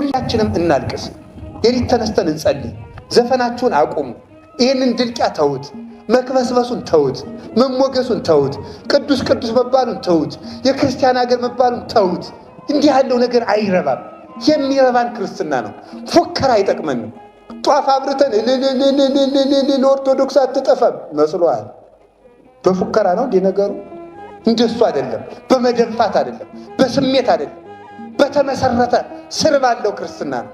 ሁላችንም እናልቅስ። የሪት ተነስተን እንጸልይ። ዘፈናችሁን አቁሙ። ይህንን ድልቂያ ተውት። መክበስበሱን ተውት። መሞገሱን ተውት። ቅዱስ ቅዱስ መባሉን ተውት። የክርስቲያን ሀገር መባሉን ተውት። እንዲህ ያለው ነገር አይረባም። የሚረባን ክርስትና ነው። ፉከራ አይጠቅመንም። ጧፍ አብርተን ኦርቶዶክስ አትጠፋም መስሏል። በፉከራ ነው እንዲህ ነገሩ። እንደሱ አይደለም። በመደንፋት አይደለም። በስሜት አይደለም። በተመሰረተ ስር ባለው ክርስትና ነው።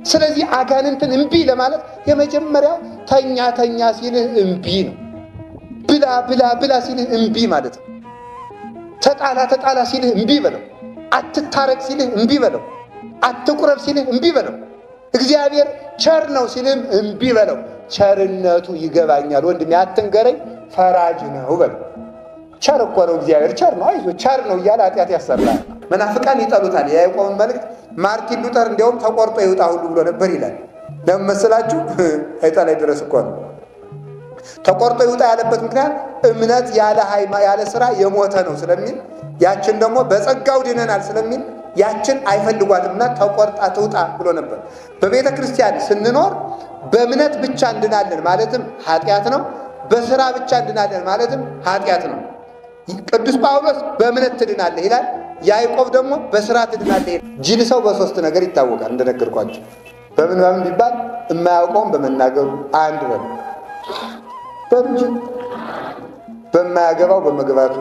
ስለዚህ አጋንንትን እምቢ ለማለት የመጀመሪያው ተኛ ሲልህ እምቢ ነው። ብላ ሲልህ እምቢ ማለት ነው። ተጣላ ሲልህ እምቢ በለው። አትታረቅ ሲልህ እምቢ በለው። አትቁረብ ሲልህ እምቢ በለው። እግዚአብሔር ቸር ነው ሲልህም እምቢ በለው። ቸርነቱ ይገባኛል ወንድሜ አትንገረኝ፣ ፈራጅ ነው በለው። ቸር እኮ ነው እግዚአብሔር፣ ቸር ነው፣ አይዞህ ቸር ነው እያለ ኃጢአት ያሰራል። መናፍቃን ይጠሉታል። የያዕቆብን መልእክት ማርቲን ሉተር እንዲያውም ተቆርጦ ይውጣ ሁሉ ብሎ ነበር ይላል። ለምን መሰላችሁ? አይጣላይ ድረስ እኮ ነው። ተቆርጦ ይውጣ ያለበት ምክንያት እምነት ያለ ስራ የሞተ ነው ስለሚል፣ ያችን ደግሞ በጸጋው ድነናል ስለሚል ያችን አይፈልጓትምና ተቆርጣ ትውጣ ብሎ ነበር። በቤተ ክርስቲያን ስንኖር በእምነት ብቻ እንድናለን ማለትም ኃጢአት ነው። በስራ ብቻ እንድናለን ማለትም ኃጢአት ነው። ቅዱስ ጳውሎስ በእምነት ትድናለህ ይላል። ያዕቆብ ደግሞ በስራ ትድናለህ ይላል። ጅል ሰው በሶስት ነገር ይታወቃል እንደነገርኳቸው። በምን ቢባል የማያውቀውን በመናገሩ አንድ በልጅ በማያገባው በመግባቱ፣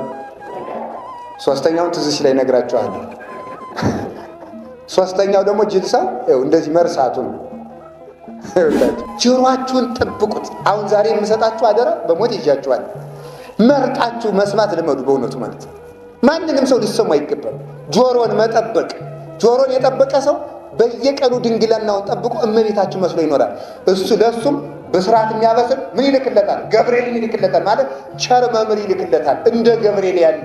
ሶስተኛውን ትዝ ሲል እነግራቸዋለሁ። ሶስተኛው ደግሞ ጅል ሰው እንደዚህ መርሳቱ ነው። ጆሮአችሁን ጠብቁት። አሁን ዛሬ የምሰጣችሁ አደራ በሞት ይዣችኋል። መርጣችሁ መስማት ልመዱ። በእውነቱ ማለት ማንንም ሰው ሊሰሙ አይገባም። ጆሮን መጠበቅ። ጆሮን የጠበቀ ሰው በየቀኑ ድንግልናውን ጠብቆ እመቤታችሁ መስሎ ይኖራል። እሱ ለእሱም በስርዓት የሚያበስል ምን ይልክለታል? ገብርኤልን ይልክለታል። ማለት ቸር መምህር ይልክለታል። እንደ ገብርኤል ያለ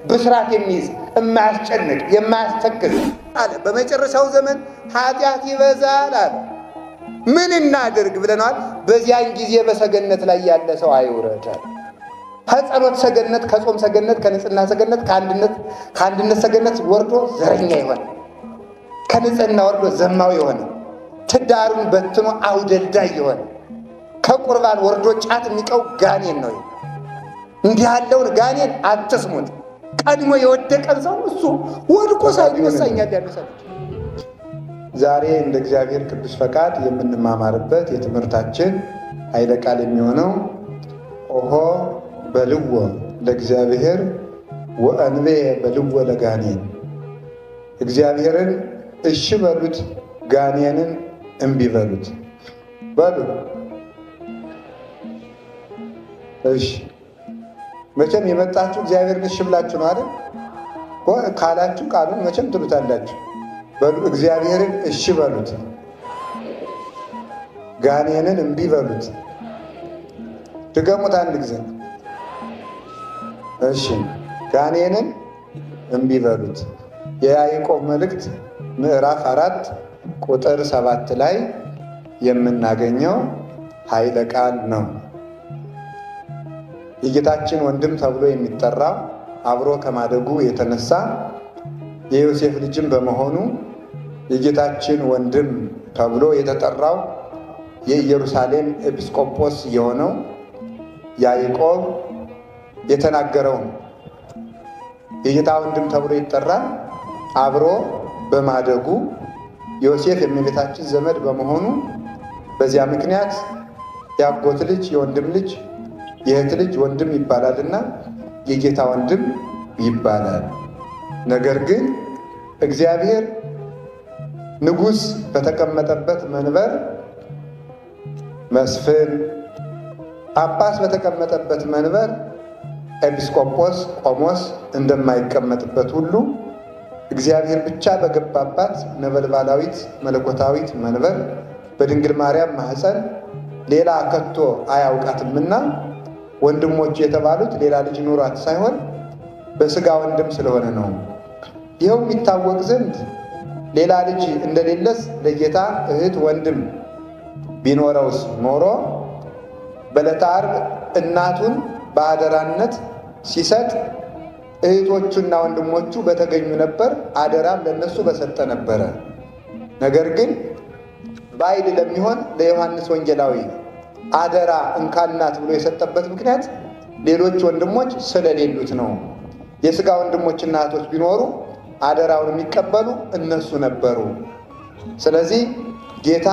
በስርዓት የሚይዝ የማያስጨንቅ የማያስተክዝ አለ። በመጨረሻው ዘመን ኃጢአት ይበዛል አለ። ምን እናድርግ ብለናል? በዚያን ጊዜ በሰገነት ላይ ያለ ሰው አይውረዳል። ከጸሎት ሰገነት፣ ከጾም ሰገነት፣ ከንጽህና ሰገነት፣ ከአንድነት ሰገነት ወርዶ ዘረኛ የሆነ ከንጽህና ወርዶ ዘማዊ የሆነ ትዳሩን በትኖ አውደልዳይ የሆነ ከቁርባን ወርዶ ጫት የሚቀው ጋኔን ነው። እንዲህ ያለውን ጋኔን አትስሙት። ቀድሞ የወደቀን ሰው እሱ ወድቆ ሳይወሳኛል ያነሳል። ዛሬ እንደ እግዚአብሔር ቅዱስ ፈቃድ የምንማማርበት የትምህርታችን ኃይለ ቃል የሚሆነው ኦሆ በልዎ ለእግዚአብሔር ወእንቤ በልዎ ለጋኔን። እግዚአብሔርን እሺ በሉት፣ ጋኔንን እምቢ በሉት። በሉ እሺ። መቼም የመጣችሁ እግዚአብሔርን እሺ ብላችሁ ነው አይደል? ካላችሁ ቃሉን መቼም ትሉታላችሁ። በሉ እግዚአብሔርን እሺ በሉት፣ ጋኔንን እምቢ በሉት። ድገሙት አንድ ጊዜ። እሺ፣ ጋኔንን እምቢ በሉት። የያዕቆብ መልእክት ምዕራፍ 4 ቁጥር 7 ላይ የምናገኘው ኃይለ ቃል ነው። የጌታችን ወንድም ተብሎ የሚጠራው አብሮ ከማደጉ የተነሳ የዮሴፍ ልጅም በመሆኑ የጌታችን ወንድም ተብሎ የተጠራው የኢየሩሳሌም ኤጲስቆጶስ የሆነው ያዕቆብ የተናገረውን የጌታ ወንድም ተብሎ ይጠራል። አብሮ በማደጉ ዮሴፍ የእመቤታችን ዘመድ በመሆኑ በዚያ ምክንያት የአጎት ልጅ፣ የወንድም ልጅ፣ የእህት ልጅ ወንድም ይባላልና የጌታ ወንድም ይባላል። ነገር ግን እግዚአብሔር ንጉሥ በተቀመጠበት መንበር መስፍን፣ ጳጳስ በተቀመጠበት መንበር ኤጲስቆጶስ ቆሞስ እንደማይቀመጥበት ሁሉ እግዚአብሔር ብቻ በገባባት ነበልባላዊት መለኮታዊት መንበር በድንግል ማርያም ማኅፀን ሌላ ከቶ አያውቃትምና ወንድሞች የተባሉት ሌላ ልጅ ኑሯት ሳይሆን በሥጋ ወንድም ስለሆነ ነው። ይኸው የሚታወቅ ዘንድ ሌላ ልጅ እንደሌለስ ለጌታ እህት ወንድም ቢኖረውስ ኖሮ በዕለተ ዓርብ እናቱን በአደራነት ሲሰጥ እህቶቹና ወንድሞቹ በተገኙ ነበር፣ አደራም ለነሱ በሰጠ ነበረ። ነገር ግን ባዕድ ለሚሆን ለዮሐንስ ወንጌላዊ አደራ እንካናት ብሎ የሰጠበት ምክንያት ሌሎች ወንድሞች ስለሌሉት ነው። የሥጋ ወንድሞችና እህቶች ቢኖሩ አደራውን የሚቀበሉ እነሱ ነበሩ። ስለዚህ ጌታ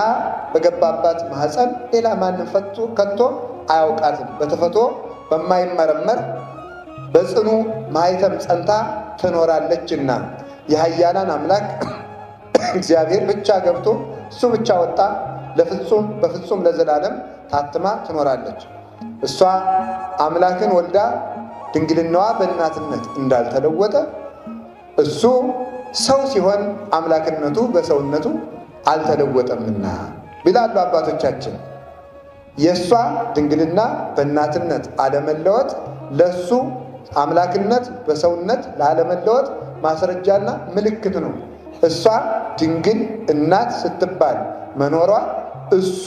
በገባባት ማኅፀን ሌላ ማንም ከቶ አያውቃትም። በተፈጥሮ በማይመረመር በጽኑ ማኅተም ጸንታ ትኖራለችና የኃያላን አምላክ እግዚአብሔር ብቻ ገብቶ እሱ ብቻ ወጣ ለፍጹም በፍጹም ለዘላለም ታትማ ትኖራለች። እሷ አምላክን ወልዳ ድንግልናዋ በእናትነት እንዳልተለወጠ እሱ ሰው ሲሆን አምላክነቱ በሰውነቱ አልተለወጠምና ይላሉ አባቶቻችን። የእሷ ድንግልና በእናትነት አለመለወጥ ለሱ አምላክነት በሰውነት ላለመለወጥ ማስረጃና ምልክት ነው። እሷ ድንግል እናት ስትባል መኖሯ እሱ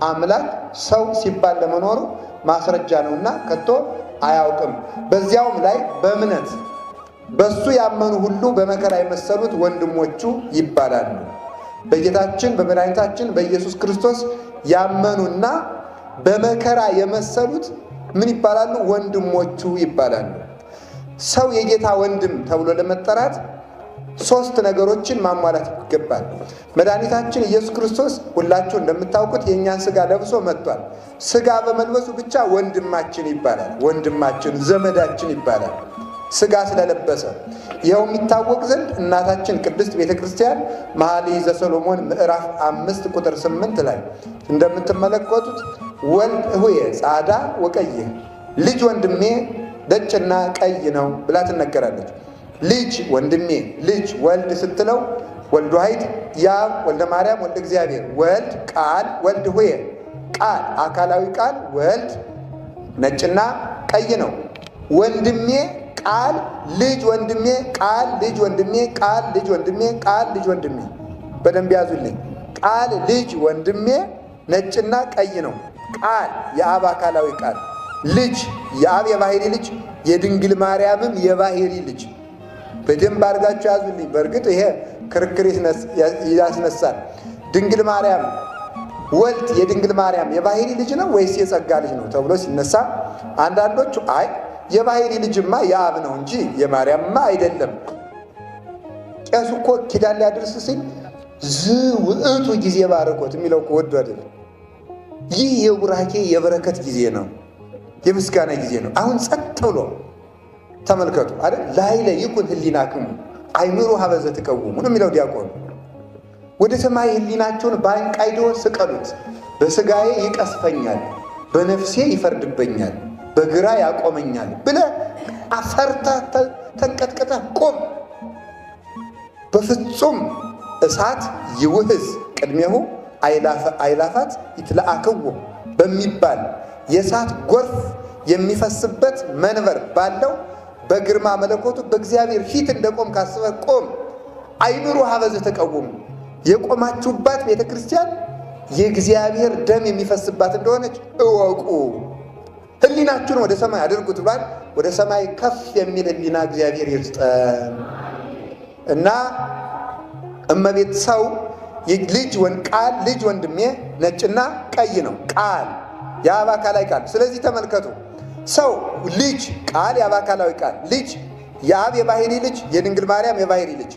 አምላክ ሰው ሲባል ለመኖሩ ማስረጃ ነውና ከቶ አያውቅም። በዚያውም ላይ በእምነት በሱ ያመኑ ሁሉ በመከራ የመሰሉት ወንድሞቹ ይባላሉ። በጌታችን በመድኃኒታችን በኢየሱስ ክርስቶስ ያመኑና በመከራ የመሰሉት ምን ይባላሉ? ወንድሞቹ ይባላሉ። ሰው የጌታ ወንድም ተብሎ ለመጠራት 3 ነገሮችን ማሟላት ይገባል። መድኃኒታችን ኢየሱስ ክርስቶስ ሁላችሁ እንደምታውቁት የእኛን ሥጋ ለብሶ መጥቷል። ሥጋ በመልበሱ ብቻ ወንድማችን ይባላል። ወንድማችን ዘመዳችን ይባላል ሥጋ ስለለበሰ። ይኸው የሚታወቅ ዘንድ እናታችን ቅድስት ቤተ ክርስቲያን መኃልየ ዘሰሎሞን ምዕራፍ 5 ቁጥር 8 ላይ እንደምትመለከቱት ወልድ እሁየ ጻዕዳ ወቀይሕ፣ ልጅ ወንድሜ ነጭና ቀይ ነው ብላ ትነገራለች። ልጅ ወንድሜ፣ ልጅ ወልድ ስትለው ወልድ ዋሕድ ያብ ወልደ ማርያም ወልደ እግዚአብሔር፣ ወልድ ቃል ወልድ እሁየ ቃል አካላዊ ቃል ወልድ ነጭና ቀይ ነው። ወንድሜ ቃል ልጅ ወንድሜ ቃል ልጅ ወንድሜ ቃል ልጅ ወንድሜ ቃል ልጅ ወንድሜ። በደንብ ያዙልኝ። ቃል ልጅ ወንድሜ ነጭና ቀይ ነው። ቃል የአብ አካላዊ ቃል፣ ልጅ የአብ የባሕሪ ልጅ፣ የድንግል ማርያምም የባሕሪ ልጅ። በደንብ አድርጋችሁ ያዙልኝ። በእርግጥ ይሄ ክርክር ያስነሳል። ድንግል ማርያም ወልድ የድንግል ማርያም የባሕሪ ልጅ ነው ወይስ የጸጋ ልጅ ነው ተብሎ ሲነሳ አንዳንዶቹ አይ የባሕሪ ልጅማ የአብ ነው እንጂ የማርያምማ አይደለም። ቄሱ እኮ ኪዳን ሊያደርስ ሲል ዝውዕቱ ጊዜ ባርኮት የሚለው እኮ ወዶ አይደለም። ይህ የቡራኬ የበረከት ጊዜ ነው፣ የምስጋና ጊዜ ነው። አሁን ጸጥ ብሎ ተመልከቱ አይደል? ላዕለ ይኩን ህሊናክሙ አእምሩ ሀበ ዘትቀውሙ ነው የሚለው ዲያቆኑ። ወደ ሰማይ ህሊናቸውን በአንቃይዶ ስቀሉት። በሥጋዬ ይቀስፈኛል፣ በነፍሴ ይፈርድበኛል፣ በግራ ያቆመኛል ብለህ አፈርታ ተንቀጥቀጠ ቆም። በፍጹም እሳት ይውህዝ ቅድሜሁ አይላፋት ይትለአክዎ በሚባል የእሳት ጎርፍ የሚፈስበት መንበር ባለው በግርማ መለኮቱ በእግዚአብሔር ፊት እንደቆም ካስበህ ቆም። አእምሩ ሀበ ዘተቀውሙ የቆማችሁባት ቤተ ክርስቲያን የእግዚአብሔር ደም የሚፈስባት እንደሆነች እወቁ። ህሊናችሁን ወደ ሰማይ አድርጉት ብሏል። ወደ ሰማይ ከፍ የሚል ህሊና እግዚአብሔር ይስጠን እና እመቤት ሰው ቃል ልጅ ወንድሜ ነጭና ቀይ ነው። ቃል የአብ አካላዊ ቃል። ስለዚህ ተመልከቱ፣ ሰው ልጅ ቃል የአብ አካላዊ ቃል፣ ልጅ የአብ የባሕሪ ልጅ የድንግል ማርያም የባሕሪ ልጅ።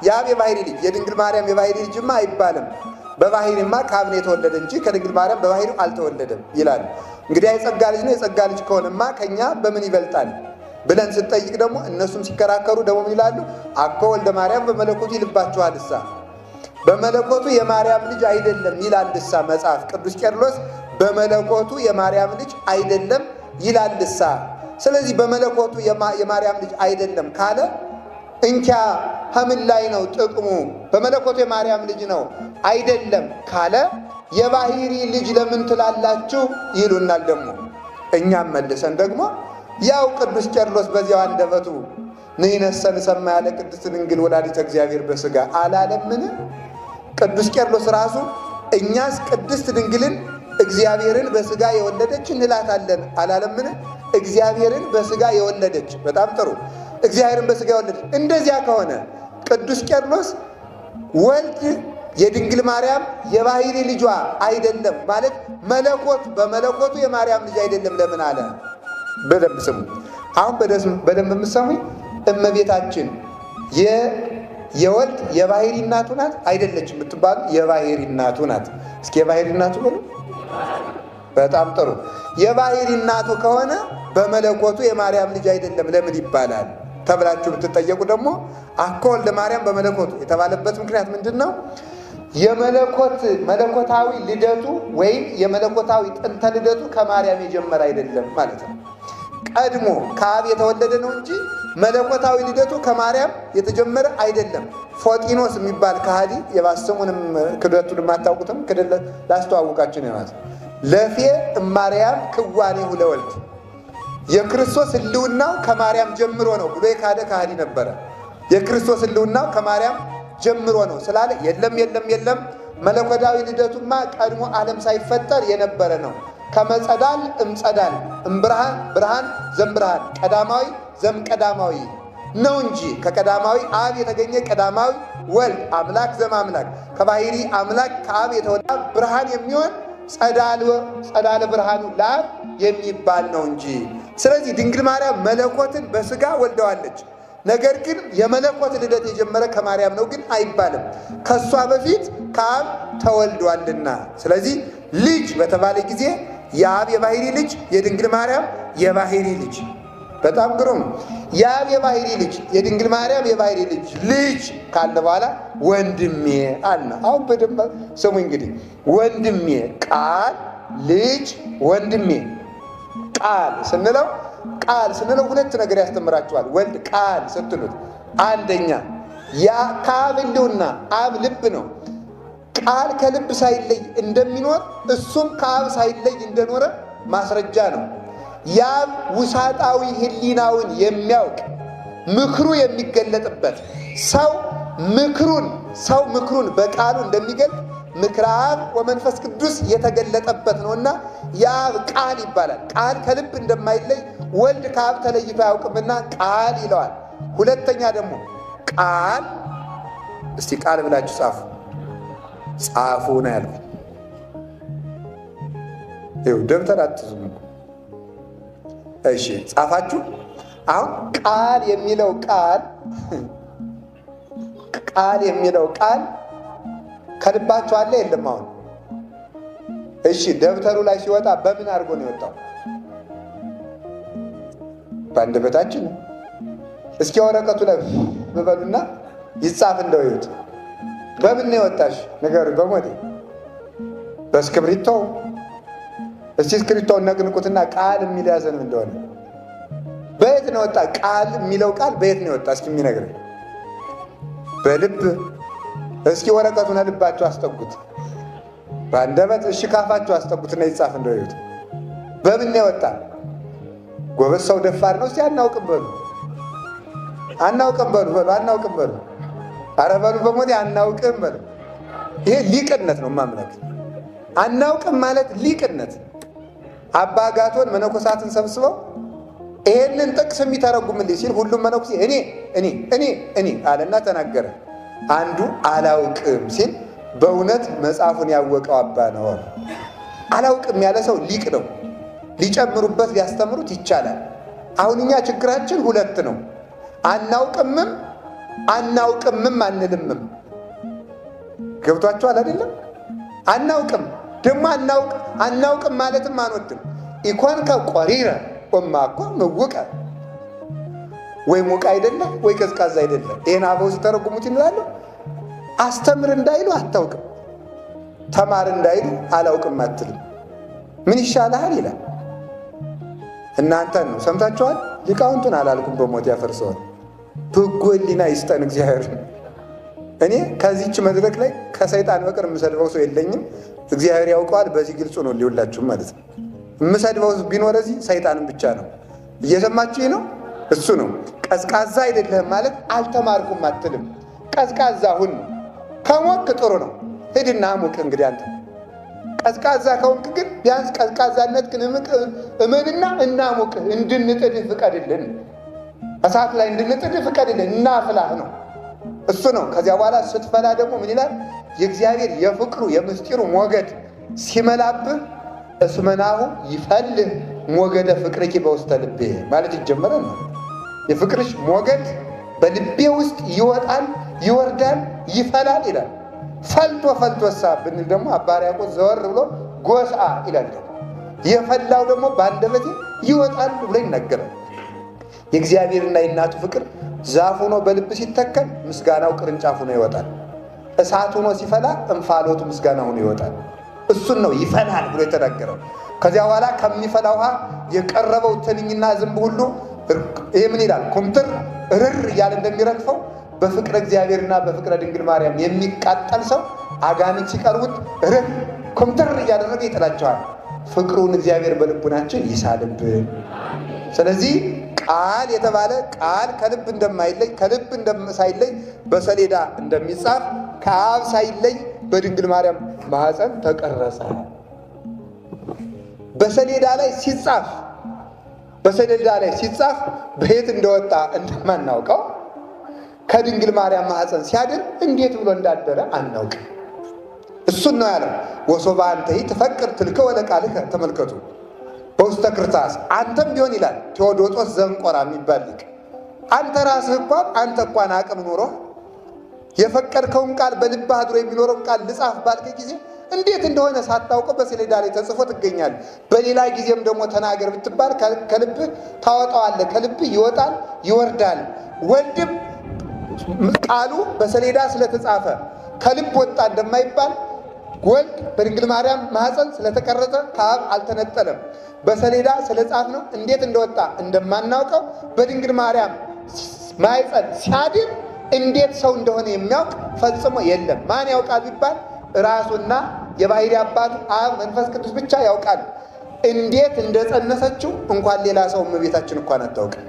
የአብ የባሕሪ ልጅ የድንግል ማርያም የባሕሪ ልጅማ አይባልም። በባሕሪማ ከአብ ነው የተወለደ እንጂ ከድንግል ማርያም በባሕሪው አልተወለደም ይላል። እንግዲህ የጸጋ ልጅ ነው። የጸጋ ልጅ ከሆነማ ከኛ በምን ይበልጣል ብለን ስንጠይቅ ደግሞ እነሱም ሲከራከሩ ደግሞ ምን ይላሉ? አኮ ወልደ ማርያም በመለኮቱ ይልባችኋል እሳ በመለኮቱ የማርያም ልጅ አይደለም ይላልሳ መጽሐፍ ቅዱስ ቄርሎስ በመለኮቱ የማርያም ልጅ አይደለም ይላልሳ። ስለዚህ በመለኮቱ የማርያም ልጅ አይደለም ካለ እንኪያ ከምን ላይ ነው ጥቅሙ? በመለኮቱ የማርያም ልጅ ነው አይደለም ካለ የባሕሪ ልጅ ለምን ትላላችሁ ይሉናል። ደግሞ እኛም መልሰን ደግሞ ያው ቅዱስ ቄርሎስ በዚያው አንደበቱ ንሕነሰ ንሰማ ያለ ቅድስት ድንግል ወላዲተ እግዚአብሔር በሥጋ አላለምን? ቅዱስ ቄርሎስ ራሱ እኛስ ቅድስት ድንግልን እግዚአብሔርን በሥጋ የወለደች እንላታለን አላለምን? እግዚአብሔርን በሥጋ የወለደች። በጣም ጥሩ። እግዚአብሔርን በሥጋ የወለደች እንደዚያ ከሆነ ቅዱስ ቄርሎስ ወልድ የድንግል ማርያም የባህሪ ልጇ አይደለም ማለት መለኮት በመለኮቱ የማርያም ልጅ አይደለም ለምን አለ? በደንብ ስሙ። አሁን በደንብ የምትሰሙኝ እመቤታችን የወልድ የባህሪ እናቱ ናት አይደለችም የምትባሉ የባህሪ እናቱ ናት። እስኪ የባህሪ እናቱ በሉ። በጣም ጥሩ። የባህሪ እናቱ ከሆነ በመለኮቱ የማርያም ልጅ አይደለም ለምን ይባላል ተብላችሁ ብትጠየቁ ደግሞ አኮ ወልደ ማርያም በመለኮቱ የተባለበት ምክንያት ምንድን ነው? መለኮታዊ ልደቱ ወይም የመለኮታዊ ጥንተ ልደቱ ከማርያም የጀመረ አይደለም ማለት ነው። ቀድሞ ከአብ የተወለደ ነው እንጂ መለኮታዊ ልደቱ ከማርያም የተጀመረ አይደለም። ፎጢኖስ የሚባል ከሃዲ የባሰሙንም ክደቱንም አታውቁትም። ክደት ላስተዋውቃችሁ ነው ማለት ለፌ እማርያም ክዋኔሁ ለወልድ የክርስቶስ ሕልውናው ከማርያም ጀምሮ ነው ብሎ የካደ ከሃዲ ነበረ። የክርስቶስ ሕልውናው ከማርያም ጀምሮ ነው ስላለ የለም መለኮታዊ ልደቱማ ቀድሞ ዓለም ሳይፈጠር የነበረ ነው። ከመጸዳል እምጸዳል እምብርሃን ብርሃን ዘምብርሃን ቀዳማዊ ዘምቀዳማዊ ነው እንጂ ከቀዳማዊ አብ የተገኘ ቀዳማዊ ወልድ አምላክ ዘማምላክ ከባህሪ አምላክ ከአብ የተወለደ ብርሃን የሚሆን ጸዳለ ብርሃኑ ለአብ የሚባል ነው እንጂ። ስለዚህ ድንግል ማርያም መለኮትን በሥጋ ወልደዋለች። ነገር ግን የመለኮት ልደት የጀመረ ከማርያም ነው ግን አይባልም፣ ከእሷ በፊት ከአብ ተወልዷልና። ስለዚህ ልጅ በተባለ ጊዜ የአብ የባህሪ ልጅ የድንግል ማርያም የባህሪ ልጅ። በጣም ግሩም። የአብ የባህሪ ልጅ የድንግል ማርያም የባህሪ ልጅ ካለ በኋላ ወንድሜ አለ። አሁን በደንብ ስሙ እንግዲህ ወንድሜ ቃል ልጅ ወንድሜ ቃል ስንለው ሁለት ነገር ያስተምራችኋል። ወልድ ቃል ስትሉት አንደኛ ከአብ ሕልውና አብ ልብ ነው። ቃል ከልብ ሳይለይ እንደሚኖር እሱም ከአብ ሳይለይ እንደኖረ ማስረጃ ነው። የአብ ውሳጣዊ ሕሊናውን የሚያውቅ ምክሩ የሚገለጥበት ሰው ምክሩን በቃሉ እንደሚገልጥ ምክረ አብ ወመንፈስ ቅዱስ የተገለጠበት ነውና የአብ ቃል ይባላል። ቃል ከልብ እንደማይለይ ወልድ ከአብ ተለይቶ አያውቅምና ቃል ይለዋል። ሁለተኛ ደግሞ ቃል እስቲ ቃል ብላችሁ ጻፉ ነው ያልኩት። ይኸው ደብተር አትዙም። እሺ ጻፋችሁ። አሁን ቃል የሚለው ቃል ከልባችሁ አለ የለም? አሁን እሺ ደብተሩ ላይ ሲወጣ በምን አድርጎ ነው የወጣው? በአንደበታችን ነው። እስኪ ወረቀቱ ላይ በበሉና ይጻፍ እንደው ይወጥ። በምን ነው የወጣሽ? ንገሩ በሞቴ በእስክሪብቶ። እስቲ እስክሪብቶውን ነቅንቁትና ቃል የሚል ያዘን እንደሆነ በየት ነው ወጣ? ቃል የሚለው ቃል በየት ነው የወጣ? እስኪ የሚነግረኝ። በልብ። እስኪ ወረቀቱን ልባችሁ አስጠጉት። በአንደበት እሺ ካፋችሁ አስጠጉትና ይጻፍ እንደው ይወጥ። በምን ነው የወጣ? ጎበዝ ሰው ደፋር ነው። እስቲ አናውቅም በሉ። አናውቅም በሉ። ኧረ በሉ በሞቴ አናውቅም በሉ። ይሄ ሊቅነት ነው ማምለክ። አናውቅም ማለት ሊቅነት። አባ አጋቶን መነኮሳትን ሰብስበው ይሄንን ጥቅስ የሚተረጉምልኝ ሲል ሁሉም መነኩሴ እኔ አለና ተናገረ። አንዱ አላውቅም ሲል በእውነት መጽሐፉን ያወቀው አባ ነው። አላውቅም ያለ ሰው ሊቅ ነው። ሊጨምሩበት ሊያስተምሩት ይቻላል። አሁን እኛ ችግራችን ሁለት ነው። አናውቅምም አንልምም። ገብቷችኋል አይደለም? አናውቅም ደግሞ አናውቅም ማለትም አንወድም። ኢኮንከ ቆሪረ ወማኮ ምውቀ፣ ወይ ሙቅ አይደለም ወይ ቀዝቃዛ አይደለም። ይሄን አበው ሲተረጉሙት ይላሉ አስተምር እንዳይሉ አታውቅም፣ ተማር እንዳይሉ አላውቅም አትልም። ምን ይሻልሃል ይላል። እናንተን ነው ሰምታችኋል። ሊቃውንቱን አላልኩም፣ በሞት ያፈርሰዋል። በጎ ሕሊና ይስጠን እግዚአብሔር። እኔ ከዚህች መድረክ ላይ ከሰይጣን በቀር የምሰድበው ሰው የለኝም። እግዚአብሔር ያውቀዋል። በዚህ ግልጹ ነው ሊውላችሁም ማለት ነው። የምሰድበው ቢኖር እዚህ ሰይጣንም ብቻ ነው። እየሰማችሁ ነው። እሱ ነው ቀዝቃዛ አይደለህም ማለት አልተማርኩም አትልም። ቀዝቃዛ ሁን። ከሞቅ ጥሩ ነው። ሂድና ሙቅ። እንግዲህ አንተ ቀዝቃዛ ከሆንክ ግን ቢያንስ ቀዝቃዛነት ግን እመንና እናሙቅ፣ እንድንጥድህ ፍቀድልን። እሳት ላይ እንድንጥድህ ፍቀድልን። እናፍላህ ነው እሱ ነው። ከዚያ በኋላ ስትፈላ ደግሞ ምን ይላል? የእግዚአብሔር የፍቅሩ የምስጢሩ ሞገድ ሲመላብህ እስመናሁ ይፈልህ ሞገደ ፍቅርኪ በውስተ ልቤ ማለት ይጀመራል። የፍቅርሽ ሞገድ በልቤ ውስጥ ይወጣል፣ ይወርዳል፣ ይፈላል ይላል። ፈልቶ ፈልቶሳ ብንል ደግሞ አባ ሕርያቆስ ዘወር ብሎ ጎሳ ይላል። የፈላው ደግሞ በአንደበቴ ይወጣል ብሎ ይናገራል። የእግዚአብሔርና የእናቱ ፍቅር ዛፍ ሆኖ በልብ ሲተከል ምስጋናው ቅርንጫፍ ሆኖ ይወጣል። እሳት ሆኖ ሲፈላ እንፋሎቱ ምስጋና ሆኖ ይወጣል። እሱን ነው ይፈላል ብሎ የተናገረው። ከዚያ በኋላ ከሚፈላ ውሃ የቀረበው ትንኝና ዝንብ ሁሉ ይህ ምን ይላል? ኩምትር ርር እያለ እንደሚረግፈው በፍቅረ እግዚአብሔርና በፍቅረ ድንግል ማርያም የሚቃጠል ሰው አጋንንት ሲቀርቡት ርር ኩምትር እያደረገ ይጥላቸዋል። ፍቅሩን እግዚአብሔር በልቡናችን ይሳልብን። ስለዚህ ቃል የተባለ ቃል ከልብ እንደማይለይ ከልብ ሳይለይ በሰሌዳ እንደሚጻፍ ከአብ ሳይለይ በድንግል ማርያም ማኅፀን ተቀረጸ። በሰሌዳ ላይ ሲጻፍ በየት እንደወጣ እንደማናውቀው ከድንግል ማርያም ማኅፀን ሲያድር እንዴት ብሎ እንዳደረ አናውቅም። እሱን ነው ያለው። ወሶባ አንተይ ትፈቅር ትልከ ወለቃልከ። ተመልከቱ በውስተ ክርታስ አንተም ቢሆን ይላል ቴዎዶጦስ ዘንቆራ የሚባል ሊቅ አንተ ራስህ እንኳን አቅም ኖሮ የፈቀድከውን ቃል በልብህ አድሮ የሚኖረውን ቃል ልጻፍ ባልከ ጊዜ እንዴት እንደሆነ ሳታውቀው በሰሌዳ ላይ ተጽፎ ትገኛል። በሌላ ጊዜም ደግሞ ተናገር ብትባል ከልብህ ታወጣዋለህ። ከልብህ ይወጣል ይወርዳል። ወልድም ቃሉ በሰሌዳ ስለተጻፈ ከልብ ወጣ እንደማይባል ወልድ በድንግል ማርያም ማኅፀን ስለተቀረጸ ከአብ አልተነጠለም። በሰሌዳ ስለጻፍ ነው እንዴት እንደወጣ እንደማናውቀው በድንግል ማርያም ማኅፀን ሲያድር እንዴት ሰው እንደሆነ የሚያውቅ ፈጽሞ የለም። ማን ያውቃል ቢባል ራሱና የባሕርይ አባቱ አብ መንፈስ ቅዱስ ብቻ ያውቃል። እንዴት እንደጸነሰችው እንኳን ሌላ ሰው እመቤታችን እንኳን አታውቅም።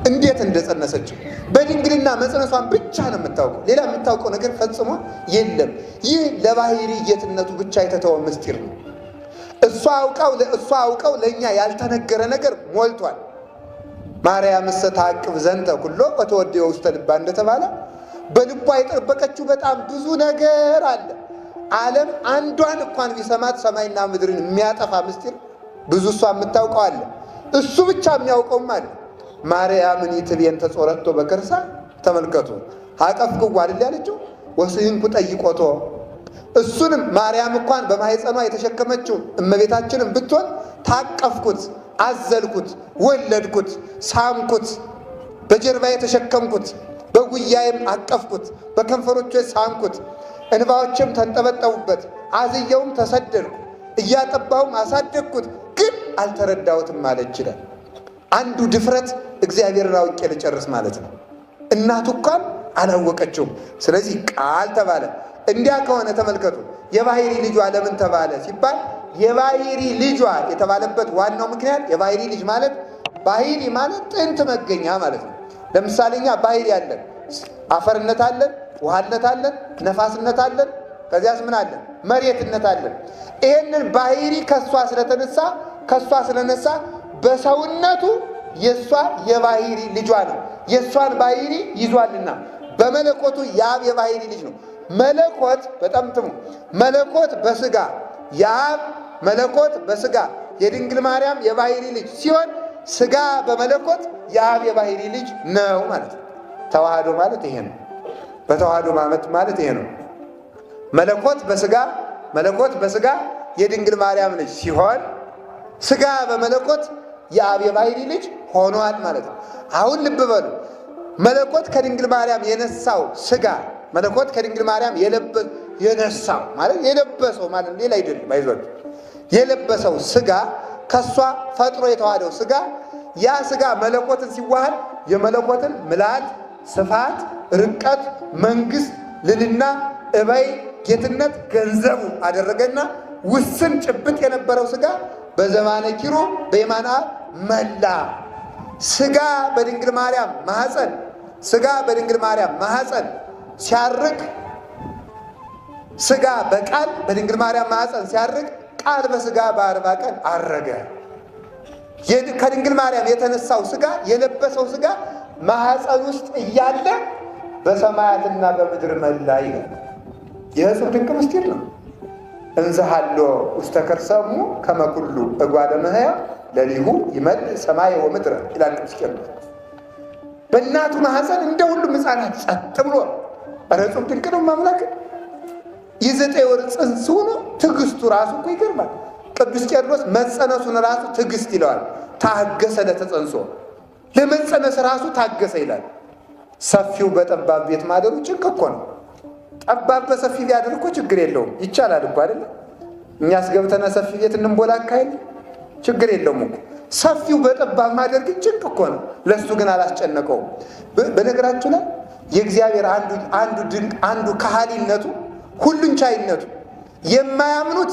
እንዴት እንደጸነሰችው በድንግልና መጽነሷን ብቻ ነው የምታውቀው። ሌላ የምታውቀው ነገር ፈጽሞ የለም። ይህ ለባሕርይ ጌትነቱ ብቻ የተተወ ምስጢር ነው። እሷ አውቀው ለእኛ ያልተነገረ ነገር ሞልቷል። ማርያም ተዓቅብ ዘንተ ኩሎ ወተወደየ ውስተ ልባ እንደተባለ በልቧ የጠበቀችው በጣም ብዙ ነገር አለ። ዓለም አንዷን እንኳን ቢሰማት ሰማይና ምድርን የሚያጠፋ ምስጢር ብዙ እሷ የምታውቀው አለ። እሱ ብቻ የሚያውቀውም አለ። ማርያምን ይትቤን ተጾረቶ በከርሳ ተመልከቱ አቀፍክዋ አይደል ያለችው ወስህንኩ ጠይቆቶ። እሱንም ማርያም እንኳን በማኅፀኗ የተሸከመችው እመቤታችንን ብትሆን ታቀፍኩት፣ አዘልኩት፣ ወለድኩት፣ ሳምኩት፣ በጀርባ የተሸከምኩት፣ በጉያዬም አቀፍኩት፣ በከንፈሮቼ ሳምኩት፣ እንባዎችም ተንጠበጠቡበት፣ አዝየውም ተሰደድኩ፣ እያጠባሁም አሳደግኩት፣ ግን አልተረዳሁትም ማለት ይችላል። አንዱ ድፍረት እግዚአብሔርን አውቄ ልጨርስ ማለት ነው። እናቱ እንኳን አላወቀችውም። ስለዚህ ቃል ተባለ። እንዲያ ከሆነ ተመልከቱ የባሕርይ ልጇ ለምን ተባለ ሲባል የባሕርይ ልጇ የተባለበት ዋናው ምክንያት የባሕርይ ልጅ ማለት ባሕርይ ማለት ጥንት መገኛ ማለት ነው። ለምሳሌ እኛ ባሕርይ አለን፣ አፈርነት አለን፣ ውሃነት አለን፣ ነፋስነት አለን፣ ከዚያስ ምን አለን? መሬትነት አለን። ይህንን ባሕርይ ከሷ ስለነሳ በሰውነቱ የሷ የባሕርይ ልጇ ነው። የሷን ባሕርይ ይዟልና በመለኮቱ የአብ የባሕርይ ልጅ ነው። መለኮት በጣም ትሙ መለኮት በሥጋ የአብ መለኮት በሥጋ የድንግል ማርያም የባሕርይ ልጅ ሲሆን ሥጋ በመለኮት የአብ የባሕርይ ልጅ ነው ማለት ነው። ተዋህዶ ማለት ይሄ ነው። በተዋህዶ ማለት ይሄ ነው። መለኮት በሥጋ የድንግል ማርያም ልጅ ሲሆን ሥጋ በመለኮት የአብ የባሕርይ ልጅ ሆኗል ማለት ነው። አሁን ልብ በሉ። መለኮት ከድንግል ማርያም የነሳው ሥጋ መለኮት ከድንግል ማርያም የነሳው ማለት የለበሰው ማለት ሌላ አይደለም። አይዟችሁ የለበሰው ሥጋ ከሷ ፈጥሮ የተዋሃደው ሥጋ ያ ሥጋ መለኮትን ሲዋሃድ የመለኮትን ምልአት፣ ስፋት፣ ርቀት፣ መንግሥት፣ ልልና፣ እበይ፣ ጌትነት ገንዘቡ አደረገና ውስን ጭብጥ የነበረው ሥጋ በዘማነ ኪሩ በየማነ አብ መላ። ሥጋ በድንግል ማርያም ማኅፀን ሲያርግ ሥጋ በቃል በድንግል ማርያም ማኅፀን ሲያርግ ቃል በሥጋ በ40 ቀን አረገ። ከድንግል ማርያም የተነሳው ሥጋ የለበሰው ሥጋ ማኅፀን ውስጥ እያለ በሰማያትና በምድር መላ ይላል። የእጹብ ድንቅ ምስጢር ነው። እንዘሃሎ ውስተ ከርሰሙ ከመ ኩሉ እጓለ እመሕያው ለሊሁ ይመልእ ሰማየ ወምድረ ይላል ቅዱስ ቄርሎስ። በእናቱ ማኅፀን እንደ ሁሉም ሕፃናት ጸጥ ብሎ ኧረ እጹብ ድንቅ ነው ማምላክ። የ9 ወር ጽንስ ሆኖ ትዕግስቱ ራሱ እኮ ይገርማል። ቅዱስ ቄርሎስ መጸነሱን ራሱ ትዕግስት ይለዋል። ታገሰ ለተጸንሶ፣ ለመጸነስ ራሱ ታገሰ ይላል። ሰፊው በጠባብ ቤት ማደሩ ጭንቅ እኮ ነው። ጠባብ በሰፊ ቢያድር እኮ ችግር የለውም፣ ይቻላል እኮ አይደለ? እኛስ ገብተነ ሰፊ ቤት እንንቦላ አካሄድ ችግር የለውም እኮ። ሰፊው በጠባብ ማደር ግን ጭንቅ እኮ ነው። ለእሱ ግን አላስጨነቀውም። በነገራችሁ ላይ የእግዚአብሔር አንዱ ከሃሊነቱ ሁሉን ቻይነቱ። የማያምኑት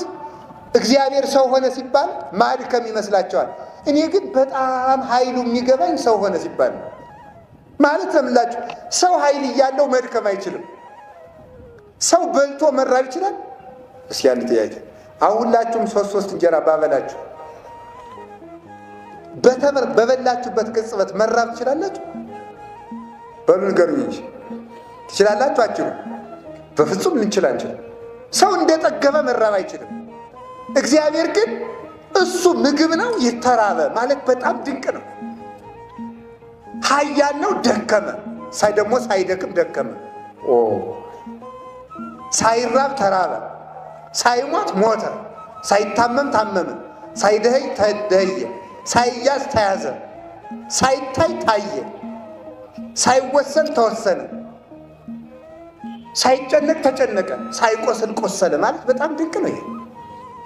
እግዚአብሔር ሰው ሆነ ሲባል ማድከም ይመስላቸዋል። እኔ ግን በጣም ኃይሉ የሚገባኝ ሰው ሆነ ሲባል ማለት ለምላችሁ፣ ሰው ኃይል እያለው መድከም አይችልም። ሰው በልቶ መራብ ይችላል? እስኪ አንድ ጥያቄ። አሁን ሁላችሁም ሶስት እንጀራ ባበላችሁ በበላችሁበት ቅጽበት መራብ ትችላላችሁ? በሉ ንገሩኝ እንጂ ትችላላችሁ? አችሉ? በፍጹም ልንችል አንችልም። ሰው እንደጠገበ መራብ አይችልም። እግዚአብሔር ግን እሱ ምግብ ነው፣ ይተራበ ማለት በጣም ድንቅ ነው። ኃያል ነው፣ ደከመ። ደግሞ ሳይደክም ደከመ። ሳይራብ ተራበ፣ ሳይሞት ሞተ፣ ሳይታመም ታመመ፣ ሳይደኸይ ተደኸየ፣ ሳይያዝ ተያዘ፣ ሳይታይ ታየ፣ ሳይወሰን ተወሰነ፣ ሳይጨነቅ ተጨነቀ፣ ሳይቆስል ቆሰለ ማለት በጣም ድንቅ ነው። ይሄ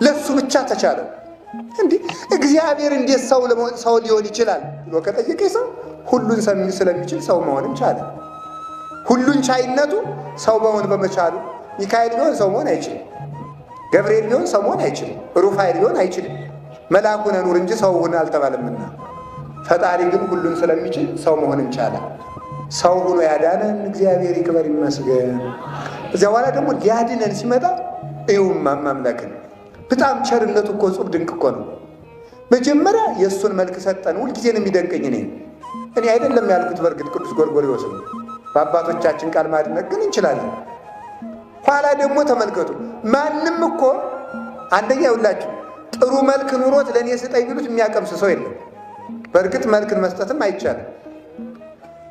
ለሱ ብቻ ተቻለው። እንዲህ እግዚአብሔር እንዴት ሰው ሊሆን ይችላል ብሎ ከጠየቀ ሰው ሁሉን ስለሚችል ሰው መሆንም ቻለ። ሁሉን ቻይነቱ ሰው መሆን በመቻሉ ሚካኤል ቢሆን ሰው መሆን አይችልም። ገብርኤል ቢሆን ሰው መሆን አይችልም። ሩፋኤል ቢሆን አይችልም። መልአኩ ነህ ኑር እንጂ ሰው ሁን አልተባለምና፣ ፈጣሪ ግን ሁሉን ስለሚችል ሰው መሆንን ቻለ። ሰው ሆኖ ያዳነን እግዚአብሔር ይክበር ይመስገን። እዚያ በኋላ ደግሞ ሊያድነን ሲመጣ ይኸውም ማምላክን በጣም ቸርነቱ እኮ እጹብ ድንቅ እኮ ነው። መጀመሪያ የእሱን መልክ ሰጠን። ሁልጊዜ ነው የሚደንቀኝ። እኔ አይደለም ያልኩት፣ በእርግጥ ቅዱስ ጎርጎርዮስ ነው። በአባቶቻችን ቃል ማድነቅ ግን እንችላለን። ኋላ ደግሞ ተመልከቱ፣ ማንም እኮ አንደኛ ይውላችሁ ጥሩ መልክ ኑሮት ለእኔ ስጠኝ ቢሉት የሚያቀምስ ሰው የለም። በእርግጥ መልክን መስጠትም አይቻልም።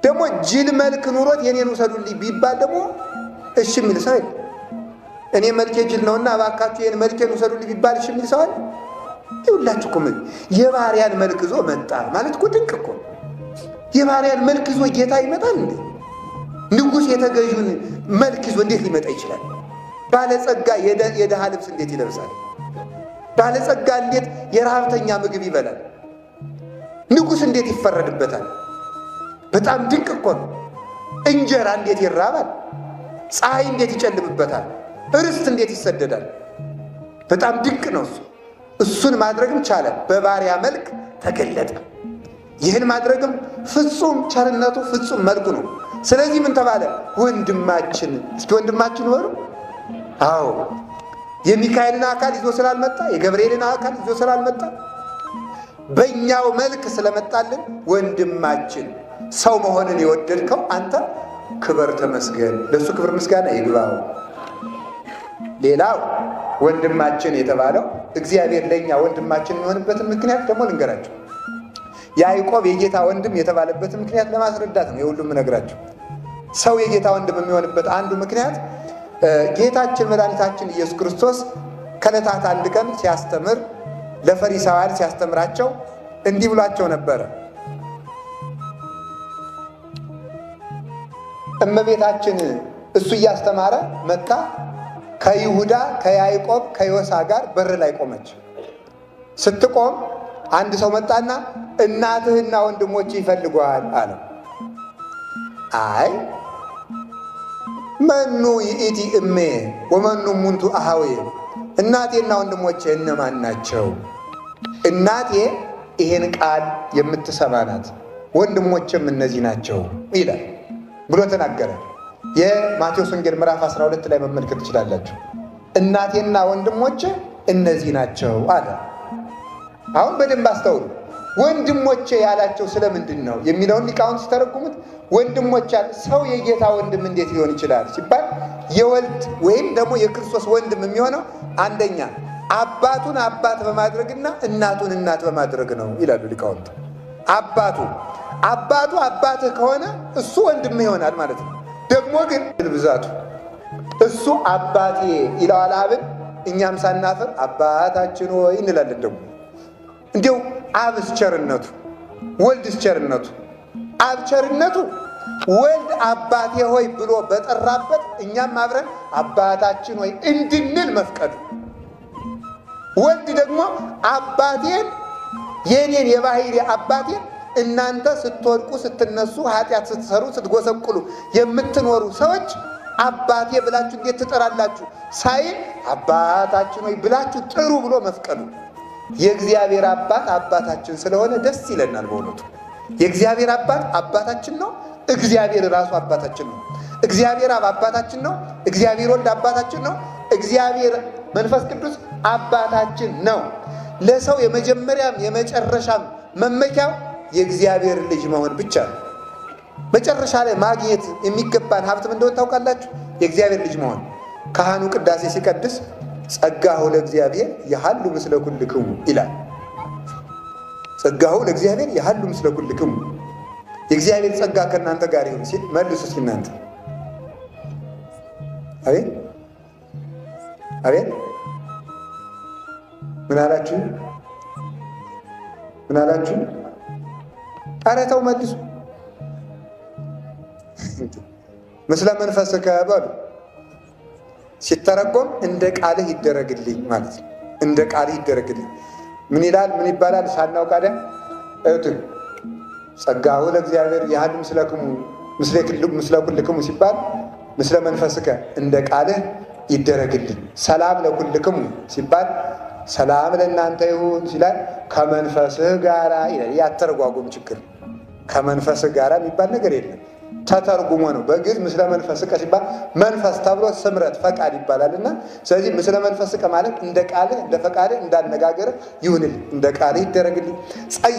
ደግሞ ጅል መልክ ኑሮት የኔን ውሰዱልኝ ቢባል ደግሞ እሺ የሚል ሰው የለም። እኔ መልኬ ጅል ነውና እባካችሁ ይህን መልኬን ውሰዱልኝ ቢባል እሺ የሚል ሰው አለ? ይውላችሁ እኮ የባሪያን መልክ ይዞ መጣ ማለት እኮ ድንቅ እኮ። የባሪያን መልክ ይዞ ጌታ ይመጣል እንዴ? ንጉሥ የተገዥውን መልክ ይዞ እንዴት ሊመጣ ይችላል? ባለጸጋ የድሃ ልብስ እንዴት ይለብሳል? ባለጸጋ እንዴት የረሃብተኛ ምግብ ይበላል? ንጉሥ እንዴት ይፈረድበታል? በጣም ድንቅ እኮ ነው። እንጀራ እንዴት ይራባል? ፀሐይ እንዴት ይጨልምበታል? ርስት እንዴት ይሰደዳል? በጣም ድንቅ ነው እሱ። እሱን ማድረግም ቻለ። በባሪያ መልክ ተገለጠ። ይህን ማድረግም ፍጹም ቸርነቱ ፍጹም መልኩ ነው። ስለዚህ ምን ተባለ? ወንድማችን። እስኪ ወንድማችን ወሩ። አዎ የሚካኤልን አካል ይዞ ስላልመጣ፣ የገብርኤልን አካል ይዞ ስላልመጣ፣ በእኛው መልክ ስለመጣልን ወንድማችን ሰው መሆንን የወደድከው አንተ ክበር ተመስገን። ለእሱ ክብር ምስጋና ይግባው። ሌላው ወንድማችን የተባለው እግዚአብሔር ለእኛ ወንድማችን የሚሆንበትን ምክንያት ደግሞ ልንገራቸው። ያዕቆብ የጌታ ወንድም የተባለበትን ምክንያት ለማስረዳት ነው የሁሉም እነግራቸው። ሰው የጌታ ወንድም የሚሆንበት አንዱ ምክንያት ጌታችን መድኃኒታችን ኢየሱስ ክርስቶስ ከዕለታት አንድ ቀን ሲያስተምር ለፈሪሳውያን ሲያስተምራቸው እንዲህ ብሏቸው ነበረ። እመቤታችን እሱ እያስተማረ መጣ። ከይሁዳ ከያዕቆብ ከዮሳ ጋር በር ላይ ቆመች። ስትቆም አንድ ሰው መጣና እናትህና ወንድሞች ይፈልጓል አለ። አይ መኑ ይእቲ እሜ ወመኑ ሙንቱ አሃዌ፣ እናቴና ወንድሞቼ እነማን ናቸው? እናቴ ይሄን ቃል የምትሰማ ናት፣ ወንድሞቼም እነዚህ ናቸው ይላል ብሎ ተናገረ። የማቴዎስ ወንጌል ምዕራፍ 12 ላይ መመልከት ትችላላችሁ። እናቴና ወንድሞቼ እነዚህ ናቸው አለ። አሁን በደንብ አስተውሉ። ወንድሞቼ ያላቸው ስለምንድን ነው የሚለውን ሊቃውንት ሲተረጉሙት ወንድሞች አለ። ሰው የጌታ ወንድም እንዴት ሊሆን ይችላል ሲባል የወልድ ወይም ደግሞ የክርስቶስ ወንድም የሚሆነው አንደኛ አባቱን አባት በማድረግና እናቱን እናት በማድረግ ነው ይላሉ ሊቃውንት። አባቱ አባትህ ከሆነ እሱ ወንድም ይሆናል ማለት ነው። ደግሞ ግን ብዛቱ እሱ አባቴ ይለዋል አብን፣ እኛም ሳናፍር አባታችን ሆይ እንላለን። ደግሞ እንዲያው አብስ ቸርነቱ ወልድስ ቸርነቱ አብ ቸርነቱ ወልድ አባቴ ሆይ ብሎ በጠራበት እኛም አብረን አባታችን ሆይ እንድንል መፍቀዱ፣ ወልድ ደግሞ አባቴን የኔን የባህሪ አባቴን እናንተ ስትወድቁ ስትነሱ ኃጢአት ስትሰሩ ስትጎሰቁሉ የምትኖሩ ሰዎች አባቴ ብላችሁ እንዴት ትጠራላችሁ ሳይል አባታችን ሆይ ብላችሁ ጥሩ ብሎ መፍቀዱ የእግዚአብሔር አባት አባታችን ስለሆነ ደስ ይለናል። በእውነቱ የእግዚአብሔር አባት አባታችን ነው። እግዚአብሔር ራሱ አባታችን ነው። እግዚአብሔር አብ አባታችን ነው። እግዚአብሔር ወልድ አባታችን ነው። እግዚአብሔር መንፈስ ቅዱስ አባታችን ነው። ለሰው የመጀመሪያም የመጨረሻም መመኪያው የእግዚአብሔር ልጅ መሆን ብቻ ነው። መጨረሻ ላይ ማግኘት የሚገባን ሀብትም እንደሆነ ታውቃላችሁ፣ የእግዚአብሔር ልጅ መሆን። ካህኑ ቅዳሴ ሲቀድስ ጸጋሁ ለእግዚአብሔር የሃሉ ምስለ ኩልክሙ ይላል። ጸጋሁ ለእግዚአብሔር የሃሉ ምስለ ኩልክሙ፣ የእግዚአብሔር ጸጋ ከእናንተ ጋር ይሁን ሲል መልሱ እስኪ እናንተ። አቤት አቤት፣ ምን አላችሁ? ምን አላችሁ? ኧረ ተው መልሱ። ምስለ መንፈስከ በሉ ሲተረጎም እንደ ቃልህ ይደረግልኝ ማለት ነው። እንደ ቃልህ ይደረግልኝ ምን ይላል? ምን ይባላል? ሳናውቅ አይደል? ጸጋሁ ለእግዚአብሔር ያህል ምስለ ኩልክሙ ሲባል ምስለ መንፈስከ እንደ ቃልህ ይደረግልኝ። ሰላም ለኩልክሙ ሲባል ሰላም ለእናንተ ይሁን ሲላል ከመንፈስህ ጋራ ይላል። ያተረጓጎም ችግር ከመንፈስህ ጋራ የሚባል ነገር የለም። ተተርጉሞ ነው። በግዕዝ ምስለ መንፈስከ ሲባል መንፈስ ተብሎ ስምረት ፈቃድ ይባላልና፣ ስለዚህ ምስለ መንፈስከ ማለት እንደ ቃልህ እንደ ፈቃድህ እንዳነጋገርህ ይሁንልኝ፣ እንደ ቃልህ ይደረግልኝ።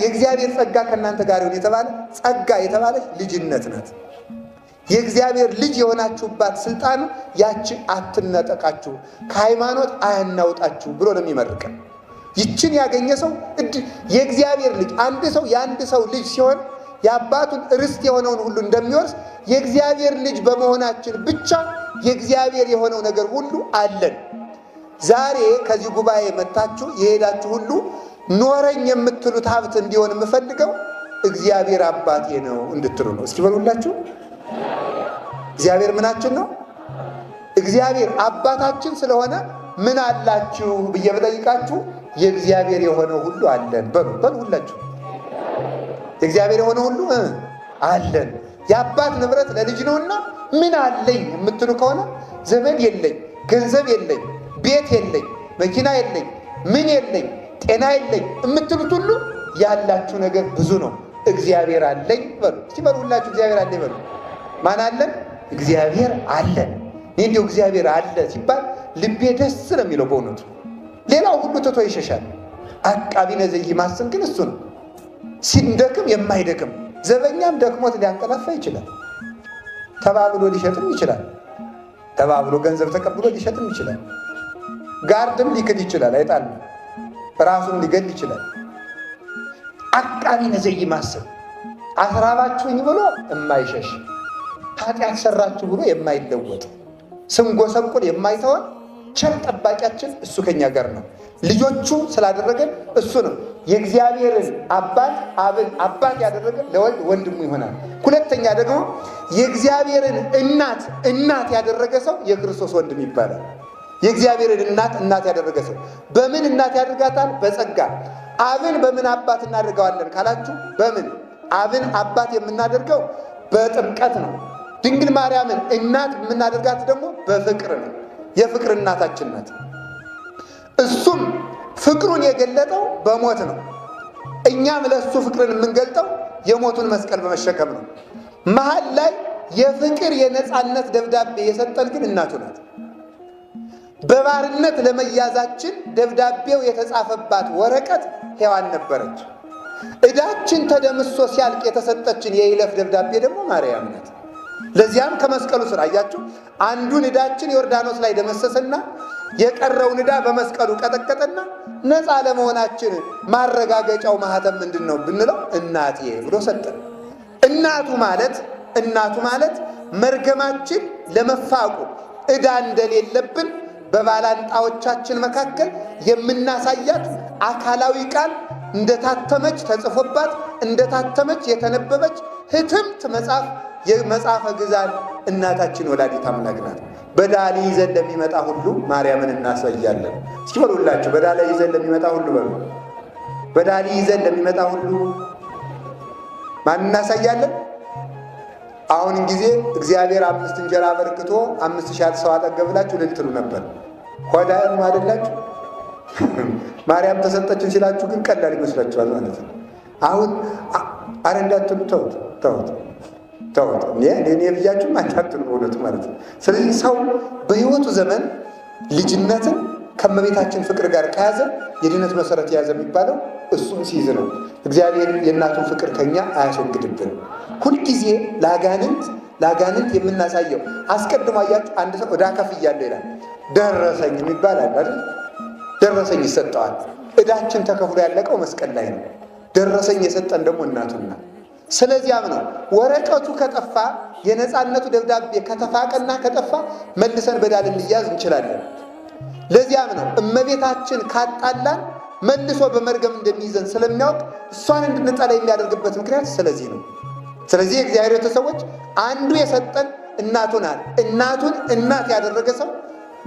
የእግዚአብሔር ጸጋ ከእናንተ ጋር ይሁን የተባለ ጸጋ የተባለች ልጅነት ናት። የእግዚአብሔር ልጅ የሆናችሁባት ስልጣኑ ያቺ አትነጠቃችሁ፣ ከሃይማኖት አያናውጣችሁ ብሎ ነው የሚመርቀን። ይችን ያገኘ ሰው የእግዚአብሔር ልጅ አንድ ሰው የአንድ ሰው ልጅ ሲሆን የአባቱን ርስት የሆነውን ሁሉ እንደሚወርስ የእግዚአብሔር ልጅ በመሆናችን ብቻ የእግዚአብሔር የሆነው ነገር ሁሉ አለን። ዛሬ ከዚህ ጉባኤ መጥታችሁ የሄዳችሁ ሁሉ ኖረኝ የምትሉት ሀብት እንዲሆን የምፈልገው እግዚአብሔር አባቴ ነው እንድትሉ ነው። እስኪ በሉላችሁ፣ እግዚአብሔር ምናችን ነው? እግዚአብሔር አባታችን ስለሆነ ምን አላችሁ ብዬ በጠይቃችሁ የእግዚአብሔር የሆነው ሁሉ አለን በሉ ሁላችሁ። የእግዚአብሔር የሆነ ሁሉ አለን። የአባት ንብረት ለልጅ ነውና ምን አለኝ የምትሉ ከሆነ ዘመድ የለኝ፣ ገንዘብ የለኝ፣ ቤት የለኝ፣ መኪና የለኝ፣ ምን የለኝ፣ ጤና የለኝ የምትሉት ሁሉ ያላችሁ ነገር ብዙ ነው። እግዚአብሔር አለኝ በሉ። እስቲ በሉ ሁላችሁ እግዚአብሔር አለኝ በሉ። ማን አለን? እግዚአብሔር አለን። እንዲሁ እግዚአብሔር አለ ሲባል ልቤ ደስ ነው የሚለው በእውነቱ። ሌላው ሁሉ ትቶ ይሸሻል። አቃቢ ነዘይ ማስን ግን እሱ ነው። ሲንደክም የማይደክም ዘበኛም ደክሞት ሊያንቀላፋ ይችላል። ተባብሎ ሊሸጥም ይችላል። ተባብሎ ገንዘብ ተቀብሎ ሊሸጥም ይችላል። ጋርድም ሊክድ ይችላል። አይጣልም። ራሱን ሊገል ይችላል። አቃቢ ነዘይ ማስን አስራባችሁኝ ብሎ የማይሸሽ ኃጢአት ሰራችሁ ብሎ የማይለወጥ ስንጎሰቁል የማይተወን ቸር ጠባቂያችን እሱ ከኛ ጋር ነው። ልጆቹ ስላደረገን እሱ ነው። የእግዚአብሔርን አብን አባት ያደረገ ለወልድ ወንድሙ ይሆናል። ሁለተኛ ደግሞ የእግዚአብሔርን እናት ያደረገ ሰው የክርስቶስ ወንድም ይባላል። የእግዚአብሔርን እናት ያደረገ ሰው በምን እናት ያደርጋታል? በጸጋ። አብን በምን አባት እናደርገዋለን ካላችሁ፣ በምን አብን አባት የምናደርገው በጥምቀት ነው። ድንግል ማርያምን እናት የምናደርጋት ደግሞ በፍቅር ነው። የፍቅር እናታችን ናት። እሱም ፍቅሩን የገለጠው በሞት ነው። እኛም ለእሱ ፍቅርን የምንገልጠው የሞቱን መስቀል በመሸከም ነው። መሀል ላይ የፍቅር የነፃነት ደብዳቤ የሰጠን ግን እናቱ ናት። በባርነት ለመያዛችን ደብዳቤው የተጻፈባት ወረቀት ሔዋን ነበረች። ዕዳችን ተደምሶ ሲያልቅ የተሰጠችን የይለፍ ደብዳቤ ደግሞ ማርያም ናት። ለዚያም ከመስቀሉ ስር አያችሁ፣ አንዱን ዕዳችን ዮርዳኖስ ላይ ደመሰሰና የቀረውን ዕዳ በመስቀሉ ቀጠቀጠና ነፃ ለመሆናችን ማረጋገጫው ማህተም ምንድን ነው ብንለው እናቴ ብሎ ሰጠን። እናቱ ማለት መርገማችን ለመፋቁ ዕዳ እንደሌለብን በባላንጣዎቻችን መካከል የምናሳያት አካላዊ ቃል እንደታተመች ተጽፎባት እንደታተመች የተነበበች ህትምት መጽሐፍ የመጽሐፈ ግዛን እናታችን ወላዲተ አምላክ ናት። በዳሊ ይዘን ለሚመጣ ሁሉ ማርያምን እናሳያለን። እስኪ በሉላችሁ፣ በዳሊ ይዘን ለሚመጣ ሁሉ በሉ። በዳሊ ይዘን ለሚመጣ ሁሉ ማን እናሳያለን? አሁን ጊዜ እግዚአብሔር 5 እንጀራ አበርክቶ 5000 ሰው አጠገብላችሁ ልትሉ ነበር። ሆዳም አይደላችሁ? ማርያም ተሰጠችን ሲላችሁ ግን ቀላል ይመስላችኋል ማለት ነው። አሁን አረ እንዳትሉ ተውት። እኔ ብያችሁ አታትሉ እውነቱ ማለት ነው። ስለዚህ ሰው በህይወቱ ዘመን ልጅነትን ከመቤታችን ፍቅር ጋር ከያዘ የድነት መሰረት የያዘ የሚባለው እሱም ሲይዝ ነው። እግዚአብሔር የእናቱን ፍቅር ከኛ አያስወግድብን። ሁልጊዜ ለአጋንንት የምናሳየው አስቀድሞ አያችሁ፣ አንድ ሰው ዕዳ ከፍያለሁ ይላል። ደረሰኝ የሚባል አለ አይደል? ደረሰኝ ይሰጠዋል። ዕዳችን ተከፍሎ ያለቀው መስቀል ላይ ነው። ደረሰኝ የሰጠን ደግሞ እናቱና። ስለዚያም ነው ወረቀቱ ከጠፋ የነፃነቱ ደብዳቤ ከተፋቀና ከጠፋ መልሰን በዳል እንያዝ እንችላለን። ለዚያም ነው እመቤታችን ካጣላን መልሶ በመርገም እንደሚይዘን ስለሚያውቅ እሷን እንድንጠላ የሚያደርግበት ምክንያት ስለዚህ ነው። ስለዚህ የእግዚአብሔር ቤተሰቦች አንዱ የሰጠን እናቱን እናት ያደረገ ሰው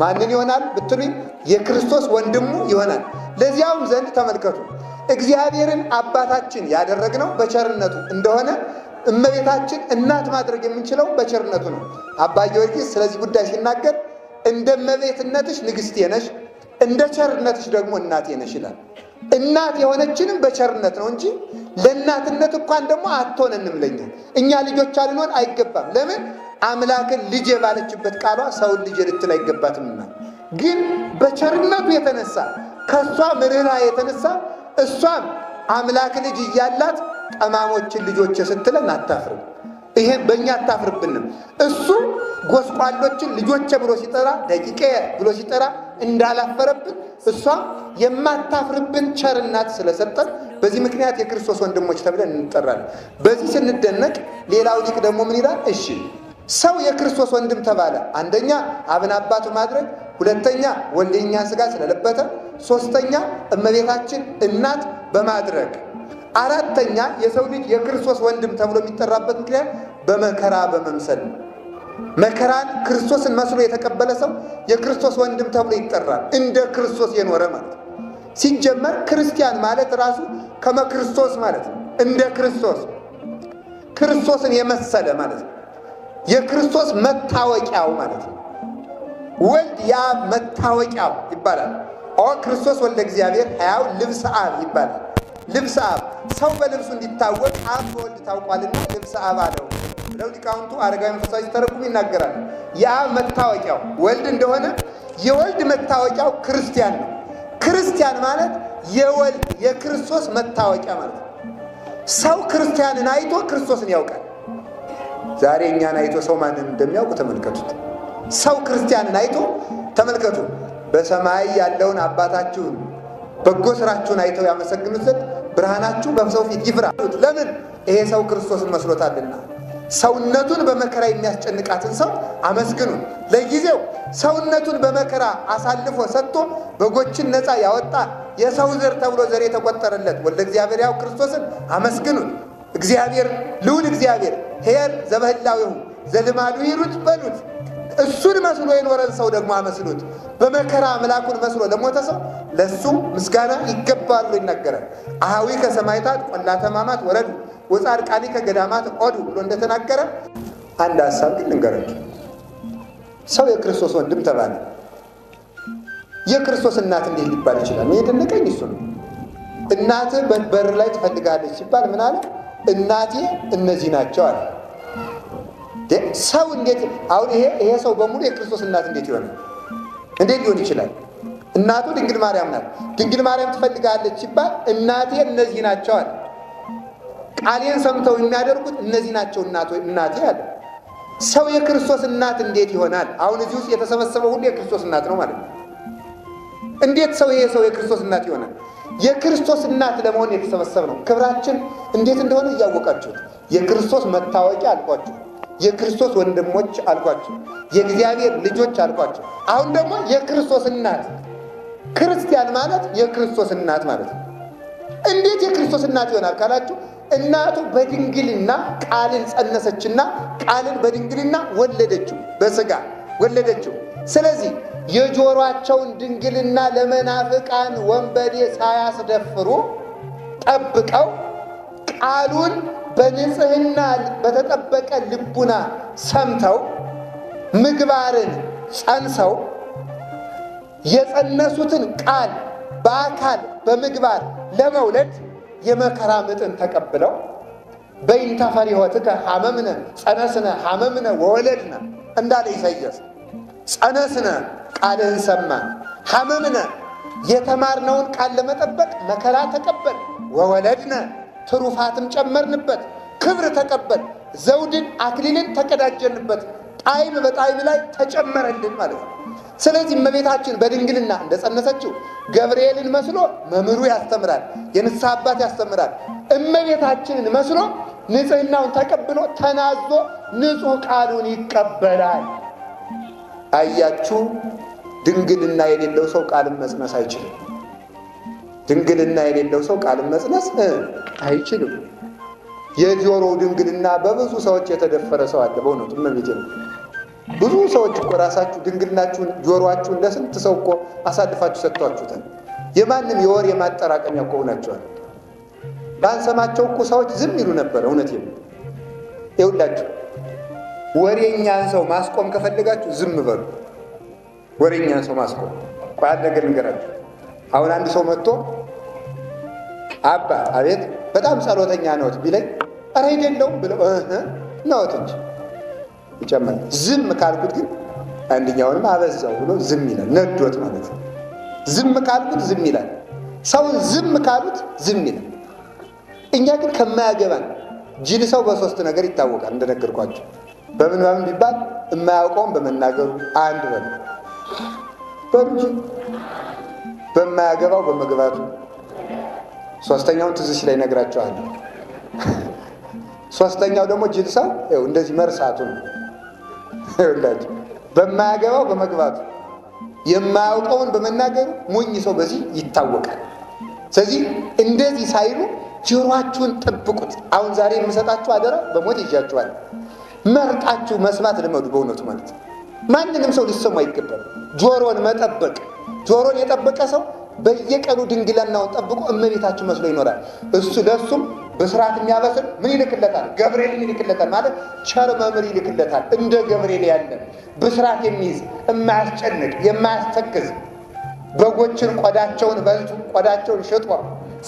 ማንን ይሆናል ብትሉኝ የክርስቶስ ወንድሙ ይሆናል። ለዚያውም ዘንድ ተመልከቱ፣ እግዚአብሔርን አባታችን ያደረግነው በቸርነቱ እንደሆነ እመቤታችን እናት ማድረግ የምንችለው በቸርነቱ ነው። አባ ጊዮርጊስ ስለዚህ ጉዳይ ሲናገር እንደ እመቤትነትሽ ንግሥቴ ነሽ፣ እንደ ቸርነትሽ ደግሞ እናቴ ነሽ ይላል። እናት የሆነችንም በቸርነት ነው እንጂ ለእናትነት እንኳን ደግሞ አትሆነንም። ለኛ እኛ ልጆቿ ልንሆን አይገባም። ለምን? አምላክን ልጅ ባለችበት ቃሏ ሰውን ልጅ ልትል አይገባትምና። ግን በቸርነቱ የተነሳ ከእሷ ምርራ የተነሳ እሷም አምላክ ልጅ እያላት ጠማሞችን ልጆች ስትለን አታፍርም። ይሄን በእኛ አታፍርብንም። እሱ ጎስቋሎችን ልጆች ብሎ ሲጠራ ደቂቄ ብሎ ሲጠራ እንዳላፈረብን እሷ የማታፍርብን ቸርናት ስለሰጠን በዚህ ምክንያት የክርስቶስ ወንድሞች ተብለን እንጠራለን። በዚህ ስንደነቅ ሌላው ሊቅ ደግሞ ምን ይላል? እሺ ሰው የክርስቶስ ወንድም ተባለ። አንደኛ አብን አባቱ ማድረግ፣ ሁለተኛ ወልደኛ ሥጋ ስለለበተ፣ ሶስተኛ እመቤታችን እናት በማድረግ፣ አራተኛ የሰው ልጅ የክርስቶስ ወንድም ተብሎ የሚጠራበት ምክንያት በመከራ በመምሰል ነው። መከራን ክርስቶስን መስሎ የተቀበለ ሰው የክርስቶስ ወንድም ተብሎ ይጠራል። እንደ ክርስቶስ የኖረ ማለት ነው። ሲጀመር ክርስቲያን ማለት ራሱ ከመክርስቶስ ማለት ነው። እንደ ክርስቶስን የመሰለ ማለት ነው። የክርስቶስ መታወቂያው ማለት ነው። ወልድ ያ መታወቂያው ይባላል። ክርስቶስ ወልደ እግዚአብሔር ሕያው ልብሰ አብ ይባላል። ልብሰ አብ ሰው በልብሱ እንዲታወቅ አብ በወልድ ታውቋልና ልብሰ አብ አለው ብለው ሊቃውንቱ አረጋዊ መንፈሳዊ ሲተረጉሙ ይናገራሉ። የአብ መታወቂያው ወልድ እንደሆነ የወልድ መታወቂያው ክርስቲያን ነው። ክርስቲያን ማለት የወልድ የክርስቶስ መታወቂያ ማለት ነው። ሰው ክርስቲያንን አይቶ ክርስቶስን ያውቃል። ዛሬ እኛን አይቶ ሰው ማንን እንደሚያውቅ ተመልከቱት። ሰው ክርስቲያንን አይቶ ተመልከቱ። በሰማይ ያለውን አባታችሁን በጎ ስራችሁን አይተው ያመሰግኑት ዘንድ ብርሃናችሁ በሰው ፊት ይብራ። ለምን? ይሄ ሰው ክርስቶስን መስሎታልና። ሰውነቱን በመከራ የሚያስጨንቃትን ሰው አመስግኑ። ለጊዜው ሰውነቱን በመከራ አሳልፎ ሰጥቶ በጎችን ነፃ ያወጣ የሰው ዘር ተብሎ ዘር የተቆጠረለት ወልደ እግዚአብሔር ያው ክርስቶስን አመስግኑት። እግዚአብሔር ልዑል እግዚአብሔር ኄር ዘበህላዊሁ ዘልማዱ ይሩት በሉት። እሱን መስሎ የኖረን ሰው ደግሞ አመስሉት። በመከራ አምላኩን መስሎ ለሞተ ሰው ለሱ ምስጋና ይገባል ብሎ ይናገራል። አሃዊ ከሰማይታት ቆላተ ሕማማት ወረዱ ወጻድቃኒ ከገዳማት ኦዱ ብሎ እንደተናገረ አንድ ሐሳብ ግን ልንገራችሁ። ሰው የክርስቶስ ወንድም ተባለ። የክርስቶስ እናት እንዴት ሊባል ይችላል? እኔ የደነቀኝ እሱ ነው። እናትህ በር ላይ ትፈልጋለች ሲባል ምን አለ? እናቴ እነዚህ ናቸው አለ። ሰው እንዴት አሁን ይሄ ሰው በሙሉ የክርስቶስ እናት እንዴት ይሆናል? እንዴት ሊሆን ይችላል? እናቱ ድንግል ማርያም ናት። ድንግል ማርያም ትፈልጋለች ሲባል እናቴ እነዚህ ናቸው አለ። ቃሌን ሰምተው የሚያደርጉት እነዚህ ናቸው እናቴ አለ። ሰው የክርስቶስ እናት እንዴት ይሆናል? አሁን እዚህ ውስጥ የተሰበሰበው ሁሉ የክርስቶስ እናት ነው ማለት ነው። እንዴት ሰው የክርስቶስ እናት ይሆናል? የክርስቶስ እናት ለመሆን የተሰበሰበ ነው። ክብራችን እንዴት እንደሆነ እያወቃችሁት፣ የክርስቶስ መታወቂያ አልኳችሁ፣ የክርስቶስ ወንድሞች አልኳችሁ፣ የእግዚአብሔር ልጆች አልኳችሁ። አሁን ደግሞ የክርስቶስ እናት። ክርስቲያን ማለት የክርስቶስ እናት ማለት ነው። እንዴት የክርስቶስ እናት ይሆናል ካላችሁ፣ እናቱ በድንግልና ቃልን ጸነሰችና ቃልን በድንግልና ወለደችው፣ በሥጋ ወለደችው። ስለዚህ የጆሮአቸውን ድንግልና ለመናፍቃን ወንበዴ ሳያስደፍሩ ጠብቀው ቃሉን በንጽሕና በተጠበቀ ልቡና ሰምተው ምግባርን ጸንሰው የጸነሱትን ቃል በአካል በምግባር ለመውለድ የመከራ ምጥን ተቀብለው በይንተ ፈሪሆትከ ሐመምነ ጸነስነ ሐመምነ ወወለድነ እንዳለ ኢሳይያስ ጸነስነ ቃልህን ሰማን፣ ሐመምነ የተማርነውን ቃል ለመጠበቅ መከራ ተቀበል፣ ወወለድነ ትሩፋትም ጨመርንበት፣ ክብር ተቀበል፣ ዘውድን አክሊልን ተቀዳጀንበት፣ ጣዕም በጣዕም ላይ ተጨመረልን ማለት ነው። ስለዚህ እመቤታችን በድንግልና እንደጸነሰችው ገብርኤልን መስሎ መምህሩ ያስተምራል፣ የንስሐ አባት ያስተምራል። እመቤታችንን መስሎ ንጽሕናውን ተቀብሎ ተናዞ ንጹሕ ቃሉን ይቀበላል። አያችሁ፣ ድንግልና የሌለው ሰው ቃልን መጽነስ አይችልም። ድንግልና የሌለው ሰው ቃልን መጽነስ አይችልም። የጆሮው ድንግልና በብዙ ሰዎች የተደፈረ ሰው አለ። በእውነቱ እመቤቴ ነው። ብዙ ሰዎች እኮ ራሳችሁ ድንግልናችሁን ጆሮአችሁን ለስንት ሰው እኮ አሳልፋችሁ ሰጥቷችሁታል። የማንም የወሬ ማጠራቀሚያ እኮ ሆናችኋል። ባንሰማቸው እኮ ሰዎች ዝም ይሉ ነበር። እውነት ነው። ይኸውላችሁ ወሬኛን ሰው ማስቆም ከፈለጋችሁ ዝም በሉ። ወሬኛን ሰው ማስቆም አንድ ነገር ልንገራችሁ። አሁን አንድ ሰው መጥቶ አባ አቤት በጣም ጸሎተኛ ነዎት ቢለኝ ኧረ አይደለሁም ብለው ነዎት እንጂ ይጨምራል። ዝም ካልኩት ግን አንደኛውንም አበዛው ብሎ ዝም ይላል። ነዶት ማለት ነው። ዝም ካልኩት ዝም ይላል። ሰውን ዝም ካሉት ዝም ይላል። እኛ ግን ከማያገባን ጅል ሰው በሶስት ነገር ይታወቃል እንደነገርኳቸው። በምን ቢባል የማያውቀውን በመናገሩ አንድ በሉ፣ በማያገባው በመግባቱ፣ ሶስተኛውን ትዝ ሲለኝ እነግራቸዋለሁ። ሶስተኛው ደግሞ ጅል ሰው እንደዚህ መርሳቱ ነው። ይኸውላችሁ በማያገባው በመግባቱ የማያውቀውን በመናገሩ ሞኝ ሰው በዚህ ይታወቃል። ስለዚህ እንደዚህ ሳይሉ ጆሮአችሁን ጠብቁት። አሁን ዛሬ የምሰጣችሁ አደራ በሞት ይዣችኋል። መርጣችሁ መስማት ልመዱ። በእውነቱ ማለት ነው ማንንም ሰው ሊሰሙ አይገባም። ጆሮን መጠበቅ። ጆሮን የጠበቀ ሰው በየቀኑ ድንግልናውን ጠብቆ እመቤታችሁ መስሎ ይኖራል። እሱ ለሱም በስርዓት የሚያበስል ምን ይልክለታል? ገብርኤልን ይልክለታል። ማለት ቸር መምህር ይልክለታል። እንደ ገብርኤል ያለ በስርዓት የሚይዝ የማያስጨንቅ የማያስተክዝ በጎችን ቆዳቸውን በልቶ ቆዳቸውን ሽጦ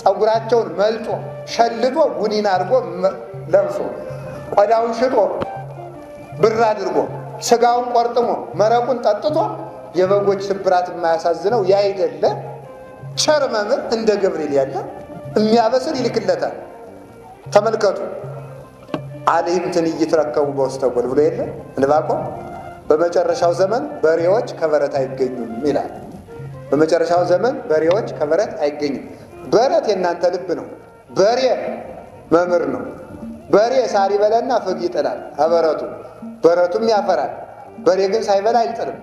ፀጉራቸውን መልጦ ሸልቶ ጉኒን አድርጎ ለብሶ ቆዳውን ሽጦ ብር አድርጎ ስጋውን ቆርጥሞ መረቁን ጠጥቶ የበጎች ስብራት የማያሳዝነው ያይደለ ቸር መምህር እንደ ገብርኤል ያለ የሚያበስል ይልክለታል። ተመልከቱ። አልህምትን እይትረከቡ በውስተ ጎል ብሎ የለ ዕንባቆም በመጨረሻው ዘመን በሬዎች ከበረት አይገኙም ይላል። በመጨረሻው ዘመን በሬዎች ከበረት አይገኙም። በረት የእናንተ ልብ ነው። በሬ መምህር ነው። በሬ ሳር ይበላና ፍግ ይጥላል አበረቱ፣ በረቱም ያፈራል። በሬ ግን ሳይበላ አይጥልም፣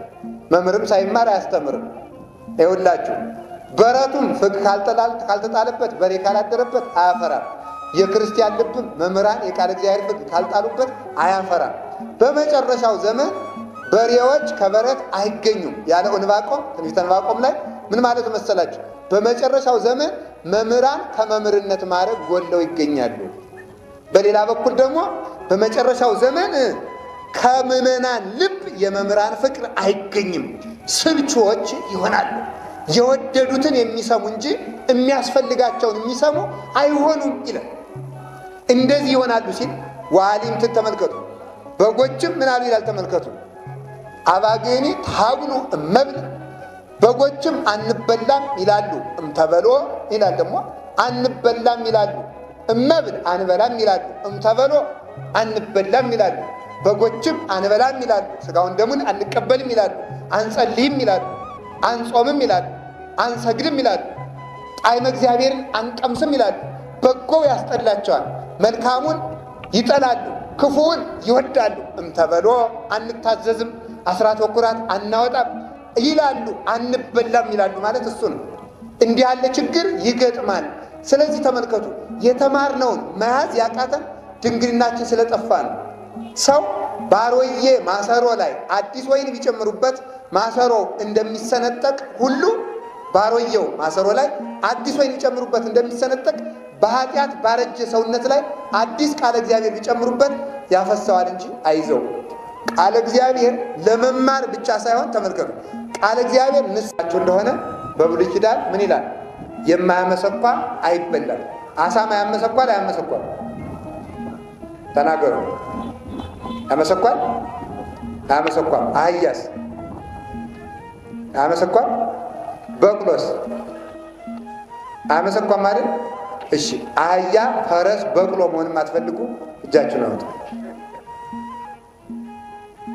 መምህርም ሳይማር አያስተምርም። ይኸውላችሁ በረቱም ፍግ ካልተጣለበት በሬ ካላደረበት አያፈራም። የክርስቲያን ልብም መምህራን የቃል እግዚአብሔር ፍግ ካልጣሉበት አያፈራም። በመጨረሻው ዘመን በሬዎች ከበረት አይገኙም ያለው ዕንባቆም ትንቢተ ዕንባቆም ላይ ምን ማለት መሰላችሁ? በመጨረሻው ዘመን መምህራን ከመምህርነት ማዕረግ ጎለው ይገኛሉ። በሌላ በኩል ደግሞ በመጨረሻው ዘመን ከምዕመናን ልብ የመምህራን ፍቅር አይገኝም፣ ስልቹዎች ይሆናሉ። የወደዱትን የሚሰሙ እንጂ የሚያስፈልጋቸውን የሚሰሙ አይሆኑም ይላል። እንደዚህ ይሆናሉ ሲል ዋሊምትን ተመልከቱ። በጎችም ምን አሉ ይላል ተመልከቱ። አባጌኒ ታብሉ እመብል በጎችም አንበላም ይላሉ፣ እምተበሎ ይላል ደግሞ አንበላም ይላሉ። እመብል አንበላም ይላሉ፣ እምተበሎ አንበላም ይላሉ። በጎችም አንበላም ይላሉ፣ ሥጋውን ደሙን አንቀበልም ይላሉ። አንጸልይም ይላሉ፣ አንጾምም ይላሉ፣ አንሰግድም ይላሉ። ጣዕመ እግዚአብሔርን አንቀምስም ይላሉ። በጎው ያስጠላቸዋል፣ መልካሙን ይጠላሉ፣ ክፉውን ይወዳሉ። እምተበሎ አንታዘዝም፣ አስራት በኩራት አናወጣም ይላሉ፣ አንበላም ይላሉ ማለት እሱ ነው። እንዲህ ያለ ችግር ይገጥማል። ስለዚህ ተመልከቱ፣ የተማርነውን መያዝ ያቃተን ድንግልናችን ስለጠፋ ነው። ሰው ባሮዬ ማሰሮ ላይ አዲስ ወይን ቢጨምሩበት ማሰሮ እንደሚሰነጠቅ ሁሉ ባሮዬው ማሰሮ ላይ አዲስ ወይን ቢጨምሩበት እንደሚሰነጠቅ በኃጢአት ባረጀ ሰውነት ላይ አዲስ ቃለ እግዚአብሔር ቢጨምሩበት ያፈሰዋል እንጂ አይዘው። ቃለ እግዚአብሔር ለመማር ብቻ ሳይሆን ተመልከቱ፣ ቃለ እግዚአብሔር ንስሐችሁ እንደሆነ በብሉይ ኪዳን ምን ይላል? የማያመሰኳ አይበላም። አሳማ ያመሰኳል አያመሰኳል? ተናገሩ። ያመሰኳል አያመሰኳም? አህያስ አያመሰኳል? በቅሎስ አያመሰኳም ማለት? እሺ፣ አህያ፣ ፈረስ፣ በቅሎ መሆን የማትፈልጉ እጃችሁን አውጡ።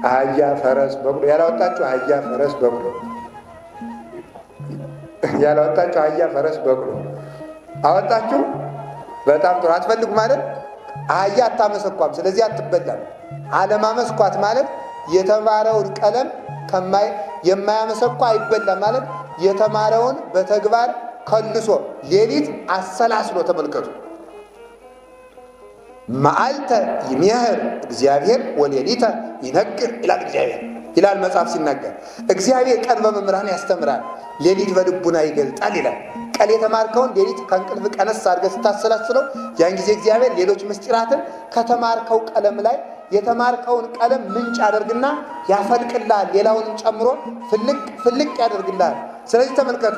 አህያ፣ ፈረስ፣ በቅሎ ያላወጣችሁ አህያ፣ ፈረስ፣ በቅሎ ያላወጣችሁ አህያ፣ ፈረስ፣ በቅሎ አወጣችሁ። በጣም ጥሩ። አትፈልጉ ማለት አህያ አታመሰኳም፣ ስለዚህ አትበላም። አለማመስኳት ማለት የተማረውን ቀለም የማያመሰኳ አይበላም ማለት የተማረውን በተግባር ከልሶ ሌሊት አሰላስሎ ተመልከቱ። መዓልተ ይሜህር እግዚአብሔር ወሌሊተ ይነግር ይላል እግዚአብሔር ይላል መጽሐፍ ሲናገር። እግዚአብሔር ቀን በመምህራን ያስተምራል፣ ሌሊት በልቡና ይገልጣል ይላል። ቀን የተማርከውን ሌሊት ከእንቅልፍ ቀነስ አድርገህ ስታሰላስለው ያን ጊዜ እግዚአብሔር ሌሎች ምስጢራትን ከተማርከው ቀለም ላይ የተማርከውን ቀለም ምንጭ ያደርግና ያፈልቅልሃል። ሌላውንም ጨምሮ ፍልቅ ያደርግልሃል። ስለዚህ ተመልከቱ፣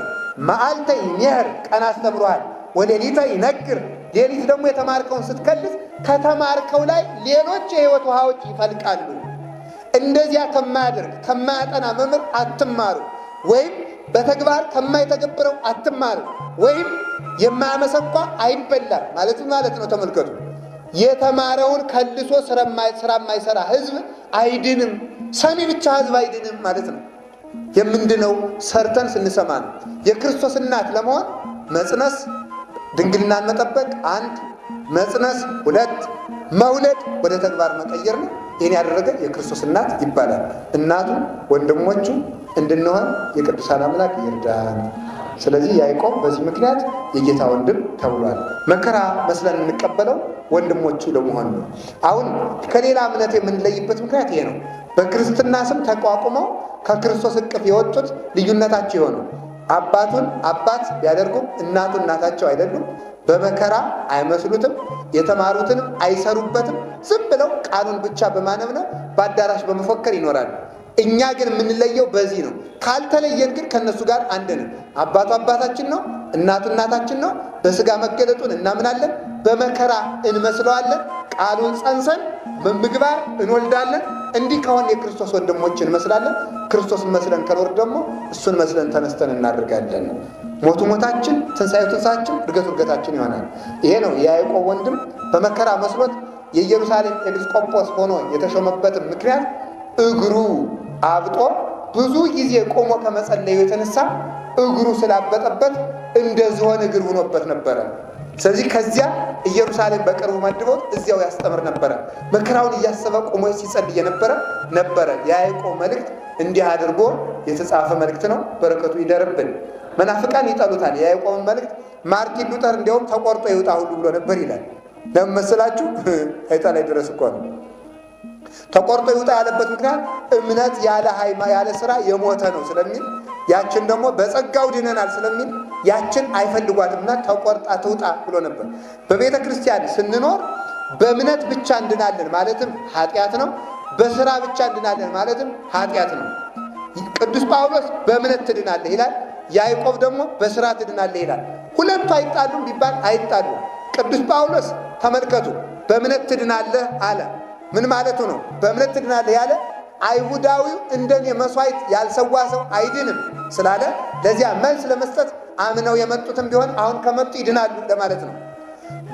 መዓልተ ይሜህር ቀን አስተምሮሃል፣ ወሌሊተ ይነግር ሌሊት ደግሞ የተማርከውን ስትከልስ ከተማርከው ላይ ሌሎች የሕይወት ውሃዎች ይፈልቃሉ። እንደዚያ ከማያደርግ ከማያጠና መምህር አትማሩ፣ ወይም በተግባር ከማይተገብረው አትማሩ፣ ወይም የማያመሰኳ አይበላም ማለት ነው። ተመልከቱ፣ የተማረውን ከልሶ ስራ የማይሰራ ሕዝብ አይድንም። ሰሚ ብቻ ሕዝብ አይድንም ማለት ነው። የምንድነው ሰርተን ስንሰማ ነው። የክርስቶስ እናት ለመሆን መጽነስ፣ ድንግልናን መጠበቅ አንድ፣ መጽነስ ሁለት፣ መውለድ ወደ ተግባር መቀየር ነው። ይህን ያደረገ የክርስቶስ እናት ይባላል። እናቱ ወንድሞቹ እንድንሆን የቅዱሳን አምላክ ይርዳን። ስለዚህ ያዕቆብ በዚህ ምክንያት የጌታ ወንድም ተብሏል። መከራ መስለን እንቀበለው ወንድሞቹ ለመሆን ነው። አሁን ከሌላ እምነት የምንለይበት ምክንያት ይሄ ነው። በክርስትና ስም ተቋቁመው ከክርስቶስ እቅፍ የወጡት ልዩነታቸው የሆነው አባቱን አባት ቢያደርጉም እናቱ እናታቸው አይደሉም። በመከራ አይመስሉትም፣ የተማሩትንም አይሰሩበትም። ዝም ብለው ቃሉን ብቻ በማነብነብ በአዳራሽ በመፎከር ይኖራሉ። እኛ ግን የምንለየው በዚህ ነው። ካልተለየን ግን ከእነሱ ጋር አንድ ነን። አባቱ አባታችን ነው፣ እናቱ እናታችን ነው። በሥጋ መገለጡን እናምናለን፣ በመከራ እንመስለዋለን። ቃሉን ጸንሰን በምግባር እንወልዳለን። እንዲህ ከሆነ የክርስቶስ ወንድሞች እንመስላለን። ክርስቶስን መስለን ከኖር ደግሞ እሱን መስለን ተነስተን እናደርጋለን። ሞቱ ሞታችን፣ ትንሣኤው ትንሣኤያችን፣ እርገቱ እርገታችን ይሆናል። ይሄ ነው የያዕቆብ ወንድም በመከራ መስሎት የኢየሩሳሌም ኤጲስቆጶስ ሆኖ የተሾመበትን ምክንያት እግሩ አብጦ ብዙ ጊዜ ቆሞ ከመጸለዩ የተነሳ እግሩ ስላበጠበት እንደ ዝሆን እግር ሆኖበት ነበረ። ስለዚህ ከዚያ ኢየሩሳሌም በቅርቡ መድቦት እዚያው ያስተምር ነበረ። መከራውን እያሰበ ቆሞ ሲጸልይ ነበረ። የያዕቆብ መልእክት እንዲህ አድርጎ የተጻፈ መልእክት ነው። በረከቱ ይደርብን። መናፍቃን ይጠሉታል የያዕቆብን መልእክት። ማርቲን ሉተር እንዲያውም ተቆርጦ ይውጣ ሁሉ ብሎ ነበር ይላል። ለምን መሰላችሁ? አይጣ ላይ ድረስ እኮ ነው ተቆርጦ ይውጣ ያለበት ምክንያት እምነት ያለ ስራ የሞተ ነው ስለሚል፣ ያችን ደግሞ በጸጋው ድነናል ስለሚል ያችን አይፈልጓትምና ተቆርጣ ትውጣ ብሎ ነበር። በቤተ ክርስቲያን ስንኖር በእምነት ብቻ እንድናለን ማለትም ኃጢአት ነው። በስራ ብቻ እንድናለን ማለትም ኃጢአት ነው። ቅዱስ ጳውሎስ በእምነት ትድናለህ ይላል። ያዕቆብ ደግሞ በስራ ትድናለህ ይላል። ሁለቱ አይጣሉም ቢባል አይጣሉም። ቅዱስ ጳውሎስ ተመልከቱ፣ በእምነት ትድናለህ አለ። ምን ማለቱ ነው? በእምነት ትድናለህ ያለ አይሁዳዊው እንደኔ መስዋዕት ያልሰዋ ሰው አይድንም ስላለ ለዚያ መልስ ለመስጠት አምነው የመጡትም ቢሆን አሁን ከመጡ ይድናሉ ለማለት ነው።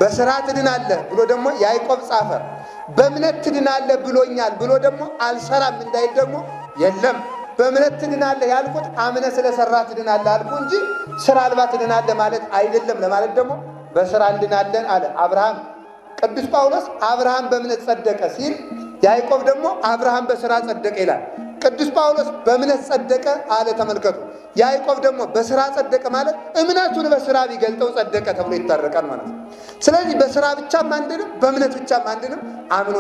በሥራ ትድናለህ ብሎ ደግሞ ያዕቆብ ጻፈ። በእምነት ትድናለህ ብሎኛል ብሎ ደግሞ አልሰራም እንዳይል ደግሞ የለም በእምነት ትድናለህ ያልኩት አምነ ስለሰራ ትድናለህ አልኩ እንጂ ሥራ አልባ ትድናለህ ማለት አይደለም ለማለት ደግሞ በሥራ እንድናለን አለ አብርሃም። ቅዱስ ጳውሎስ አብርሃም በእምነት ጸደቀ ሲል ያዕቆብ ደግሞ አብርሃም በሥራ ጸደቀ ይላል። ቅዱስ ጳውሎስ በእምነት ጸደቀ አለ ተመልከቱ። ያዕቆብ ደግሞ በሥራ ጸደቀ ማለት እምነቱን በሥራ ቢገልጠው ጸደቀ ተብሎ ይታረቃል ማለት ነው። ስለዚህ በሥራ ብቻም አንድንም በእምነት ብቻም አንድንም አምኖ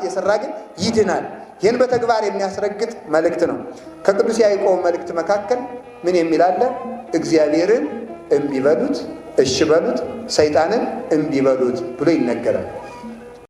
የሠራ ግን ይድናል። ይህን በተግባር የሚያስረግጥ መልእክት ነው። ከቅዱስ ያዕቆብ መልእክት መካከል ምን የሚል አለ? እግዚአብሔርን እምቢ በሉት እሺ በሉት፣ ሰይጣንን እምቢ በሉት ብሎ ይነገራል።